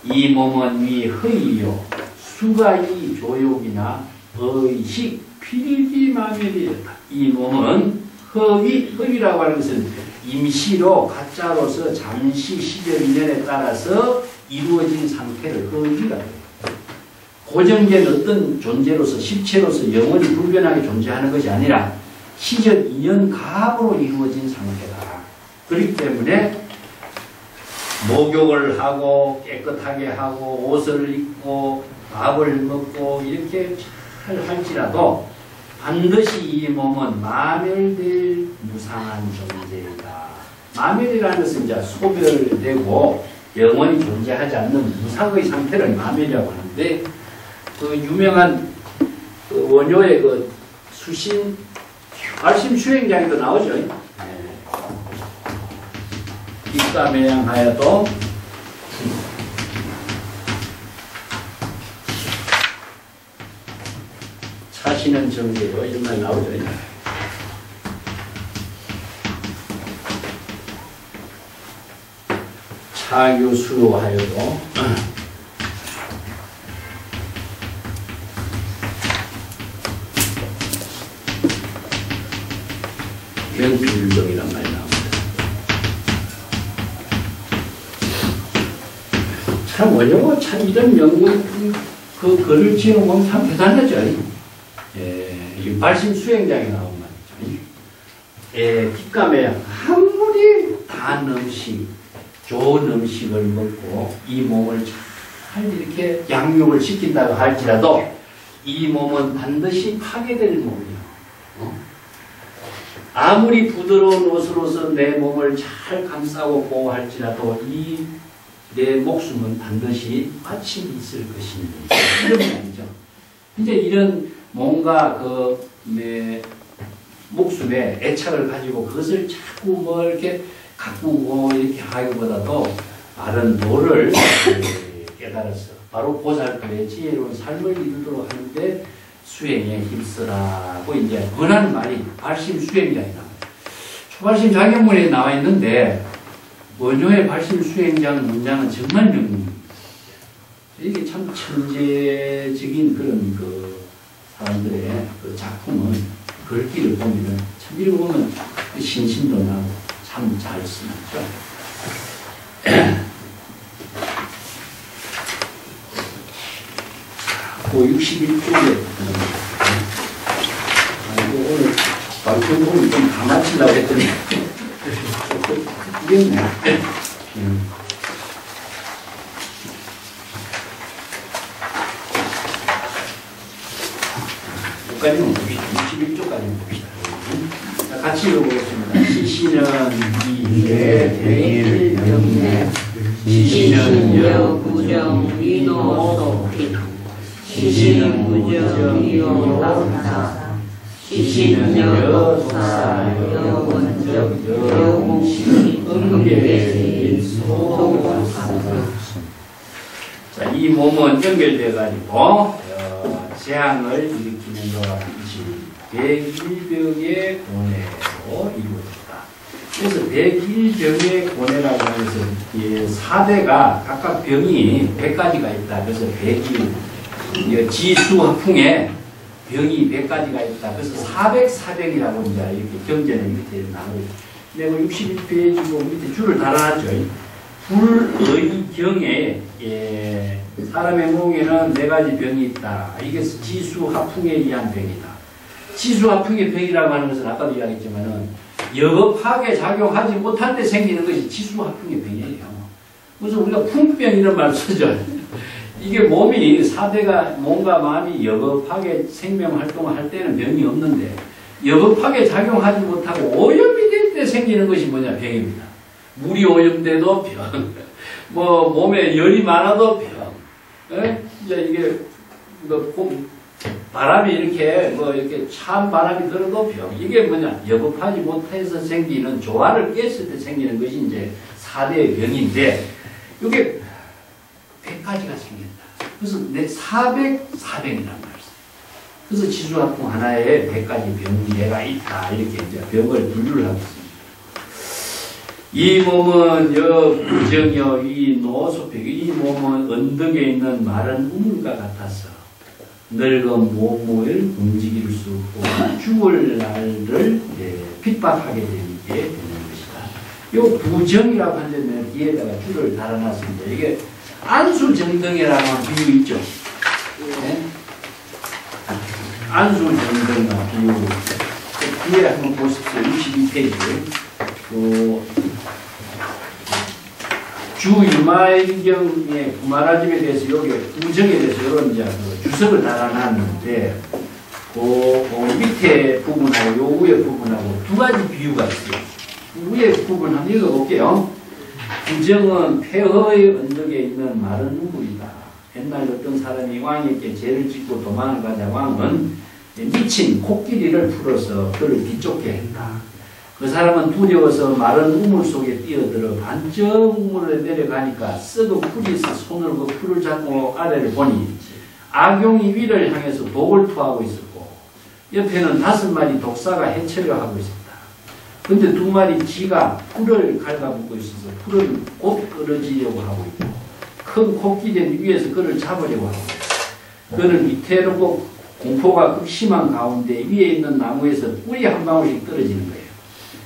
이 몸은 위 허이요 수가이 조욕이나 의식 필기마멸이었다. 이 몸은 허위라고 하는 것은 임시로 가짜로서 잠시 시절 인연에 따라서 이루어진 상태를 허위가 돼요. 고정된 어떤 존재로서 실체로서 영원히 불변하게 존재하는 것이 아니라 시절 인연 가압으로 이루어진 상태다. 그렇기 때문에 목욕을 하고 깨끗하게 하고 옷을 입고 밥을 먹고 이렇게 잘 할지라도 반드시 이 몸은 마멸될 무상한 존재이다. 마멸이라는 것은 이제 소멸되고 영원히 존재하지 않는 무상의 상태를 마멸이라고 하는데 그 유명한 그 원효의 그 수신 발심 수행장에도 나오죠. 네. 입가매양하여도 차시는 정제로 이런 말 나오죠. 차교수하여도 명필정이란 말이 나옵니다. 참 원효가 참 이런 명문 그 글을 지는 건 참 대단하죠. 이 발심 수행장에 나온 말이죠. 뒷감에 아무리 단 음식, 좋은 음식을 먹고 이 몸을 잘 이렇게 양육을 시킨다고 할지라도 이 몸은 반드시 파괴될 몸이에요. 아무리 부드러운 옷으로서 내 몸을 잘 감싸고 보호할지라도 이 내 목숨은 반드시 마침이 있을 것입니다. 이런 말이죠. 이제 이런 뭔가 그 내 목숨에 애착을 가지고 그것을 자꾸 뭐 이렇게 가꾸고 이렇게 하기보다도 바른 도를 깨달아서 바로 보살도의 지혜로운 삶을 이루도록 하는데 수행에 힘쓰라고 이제 권하는 말이 발심 수행장이 나와요. 초발심 자격문에 나와 있는데 원효의 발심 수행장 문장은 정말 명문입니다. 이게 참 천재적인 그런 그 사람들의 그 작품은 글귀를 보면 참 읽어보면 신신도 나고 참 잘 쓰죠. 그 61쪽에 오늘 방송을 좀 다 마치려고 했더니 이겼네. 여기까지는 봅시다. 61쪽까지는 봅시다. 같이 읽어보겠습니다. 시신은 이해 대일 병내 시신은 여부정 위노소피 시신은 무정 위노당사 시신은 여도사 여원적 여공시 음계인 소동사. 자, 이 몸은 연결돼 가지고 재앙을 일으키는 순서가 이지 101병의 고뇌로 이루어졌다. 그래서 101병의 고뇌라고 해서 4대가 각각 병이 100가지가 있다. 그래서 101 지수화풍에 병이 100가지가 있다. 그래서 404병이라고 이제 이렇게 경전의 밑에 나오고 내가 61페이지고 밑에 줄을 달아놨죠. 불의 경에 사람의 몸에는 4가지 병이 있다. 이게 지수화풍에 의한 병이다. 지수화풍의 병이라고 하는 것은 아까도 이야기했지만은 여겁하게 작용하지 못할 때 생기는 것이 지수화풍의 병이에요. 그래서 우리가 풍병 이런 말 쓰죠. 이게 몸이 4대가 몸과 마음이 여겁하게 생명활동을 할 때는 병이 없는데 여겁하게 작용하지 못하고 오염이 될 때 생기는 것이 뭐냐 병입니다. 물이 오염돼도 병, 뭐 몸에 열이 많아도 병, 이제 이게 바람이 이렇게 찬 바람이 들어도 병. 이게 뭐냐 여겁하지 못해서 생기는 조화를 깼을 때 생기는 것이 이제 4대의 병인데 이게 100가지가 생긴다. 그래서 404병이란 말이에요. 그래서 지수화풍 하나에 100가지 병리가 있다. 이렇게 이제 병을 분류를 하고 있습니다. 이 몸은 부정여 위 노소패 이 몸은 언덕에 있는 마른 우물과 같아서 늙은 몸을 움직일 수 없고 죽을 날을 핍박하게 되게 되는 것이다. 이 부정이라고 하는데 뒤에다가 줄을 달아놨습니다. 이게 안수정등이라는 비유 있죠. 네? 안수정등과 비유 뒤에 한번 보십시오. 62페이지 주유마인경의 구마라집에 대해서 여기 부정에 대해서 이런 이제 주석을 달아놨는데 그 밑에 부분하고 요 위에 부분하고 2가지 비유가 있어요. 위에 부분 한번 읽어볼게요. 부정은 폐허의 언덕에 있는 마른 우물이다. 옛날 어떤 사람이 왕에게 죄를 짓고 도망을 가자 왕은 미친 코끼리를 풀어서 그를 비쫓게 했다. 그 사람은 두려워서 마른 우물 속에 뛰어들어 반쪽 우물에 내려가니까 썩은 풀이 있어 손으로 그 풀을 잡고 아래를 보니 악용이 위를 향해서 독을 투하고 있었고 옆에는 5마리 독사가 해체를 하고 있었다. 근데 2마리 쥐가 풀을 갉아먹고 있어서 풀을 곧 끊어지려고 하고 있고 큰 코끼리는 위에서 그를 잡으려고 하고 있고 그를 밑에 놓고 공포가 극심한 가운데 위에 있는 나무에서 꿀이 한 방울씩 떨어지는 거예요.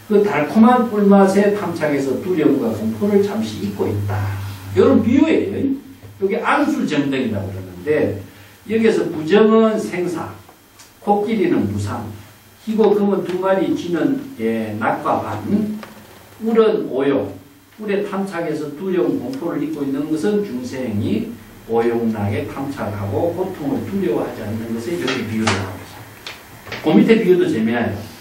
그 달콤한 꿀맛에 탐착해서 두려움과 공포를 잠시 잊고 있다. 이런 비유예요. 여기 안수정등이라고 그러는데 여기서 부정은 생사, 코끼리는 무상, 희고 금은 2마리 쥐는 낙과 반, 꿀은 오용, 꿀에 탐착해서 두려움 공포를 잊고 있는 것은 중생이 오용락에 탐착하고 고통을 두려워하지 않는 것에 이렇게 비유를 하고 있습니다. 그 밑에 비유도 재미나요.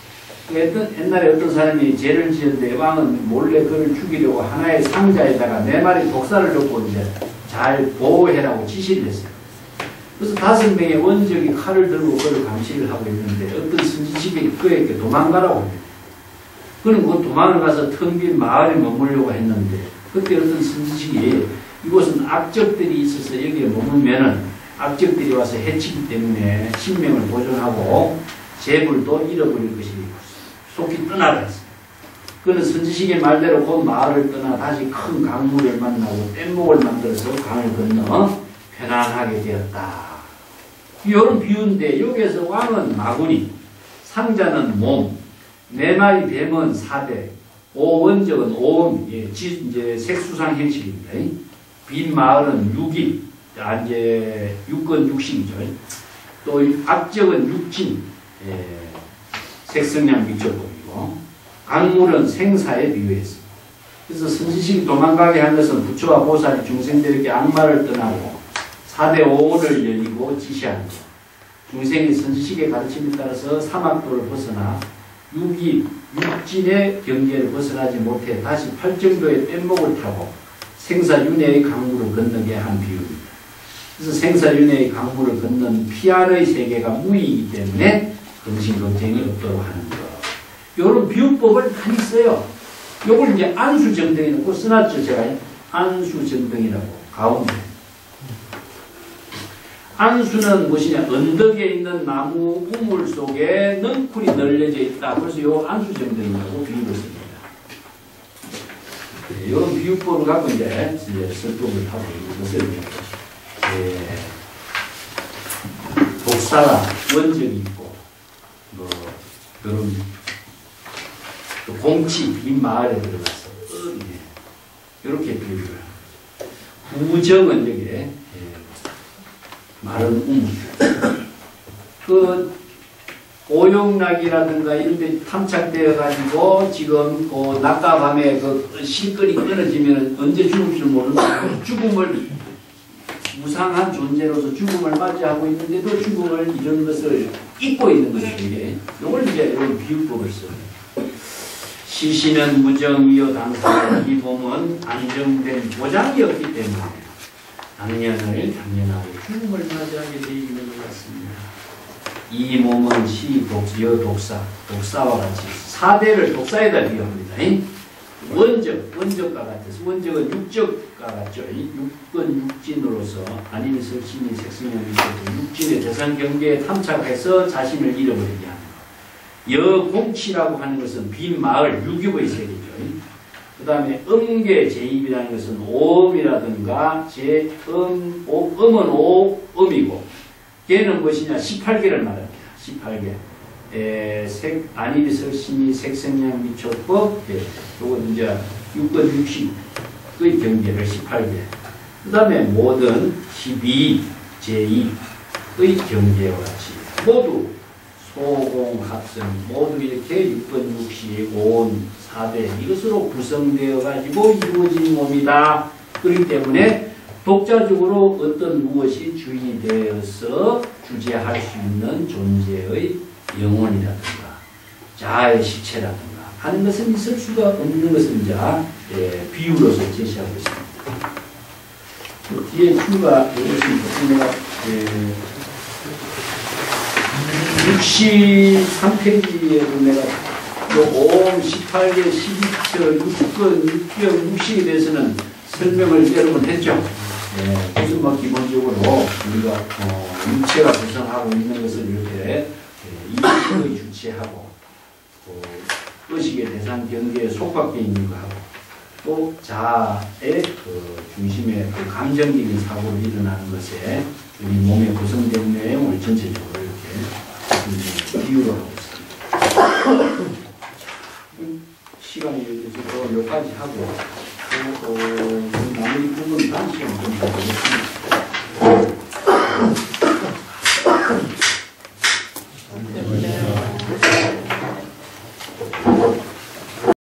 옛날에 어떤 사람이 죄를 지었는데 왕은 몰래 그를 죽이려고 하나의 상자에다가 4마리 독사를 넣고 이제 잘 보호해라고 지시를 했어요. 그래서 5명의 원적이 칼을 들고 그를 감시를 하고 있는데 어떤 선지식이 그에게 도망가라고 합니다. 그는 그 도망을 가서 텅 빈 마을에 머물려고 했는데 그때 어떤 선지식이 이곳은 악적들이 있어서 여기에 머물면은 악적들이 와서 해치기 때문에 신명을 보존하고 재물도 잃어버릴 것이 속히 떠나라 했습니다. 그는 선지식의 말대로 곧 마을을 떠나 다시 큰 강물을 만나고 뗏목을 만들어서 강을 건너 편안하게 되었다. 이런 비유인데 여기에서 왕은 마구니, 상자는 몸, 4마리 뱀은 4대, 오원적은 오음, 이제 색수상 형식입니다. 빈 마을은 6일, 이제 육건 육식이죠. 또 악적은 육진, 색성량 미적법이고 강물은 생사에 비유했습니다. 그래서 선지식이 도망가게 한 것은 부처와 보살이 중생들에게 악마를 떠나고 4대 5를 열리고 지시하는 것. 중생이 선지식의 가르침에 따라서 사막도를 벗어나 육진의 경계를 벗어나지 못해 다시 8정도의 뗏목을 타고 생사윤회의 강물을 건너게 한 비유입니다. 그래서 생사윤회의 강물을 건넌 피안의 세계가 무의이기 때문에 근심걱정이 없도록 하는 것. 이런 비유법을 많이 써요. 요걸 이제 안수정등이라고 써놨죠. 제가 안수정등이라고 가운데. 안수는 무엇이냐? 언덕에 있는 나무 우물 속에 넝쿨이 널려져 있다. 그래서 요 안수정등이라고 비유를 씁니다. 이런 비유법을 갖고 이제 설법을 하고 이것을 독사가 원적이 있고 뭐 그런 또 공치 빈 마을에 들어가서 이렇게 비유를 합니다. 우정은 여기에 마른 우물 그 오용락이라든가 이런 데 탐착되어 가지고 지금 낮과 밤에 그 실끈이 끊어지면 언제 죽을 줄 모르는 죽음을 무상한 존재로서 죽음을 맞이하고 있는데도 죽음을 이런 것을 잊고 있는 거죠. 이게 이걸 이제 이런 비유법을 써요. 시시는 무정이요 당사 이 몸은 안정된 보장이 없기 때문에 당년을 당연하게 죽음을 맞이하게 되어 있는 것 같습니다. 이 몸은 시, 독사와 같이 4대를 독사에다 비유합니다. 원적과 같아서 원적은 육적과 같죠. 육건 육진으로서 아니면 설신이 색성형이 육진의 대상 경계에 탐착해서 자신을 잃어버리게 하는 여공치라고 하는 것은 빈 마을 유교의 세계죠. 그 다음에 음계제입이라는 것은 오음이라든가 음은 오음이고 걔는 무엇이냐 18개를 말합니다. 18개 안일설신이 색성량 미촉법 요건 이제 육건 육식의 경계를 18개 그 다음에 모든 12제입의 경계와 같이 모두 소공합성 모두 이렇게 육건 육식 오온 4대 이것으로 구성되어 가지고 이루어진 몸이다. 그렇기 때문에 독자적으로 어떤 무엇이 주의되어서 주재할 수 있는 존재의 영혼이라든가 자아의 실체라든가 하는 것은 있을 수가 없는 것을 이제 비유로서 제시하고 있습니다. 뒤에 큐가 이것이 내가 63페이지에도 내가 5, 18개, 12처, 6건, 6병, 60에 대해서는 설명을 여러 번 했죠. 무슨 뭐 기본적으로 우리가 육체가 구성하고 있는 것을 이렇게 이익의 주체하고 의식의 대상 경계에 속박되어 있는 거하고 또 자아의 그 중심에 그 감정적인 사고로 일어나는 것에 우리 몸에 구성된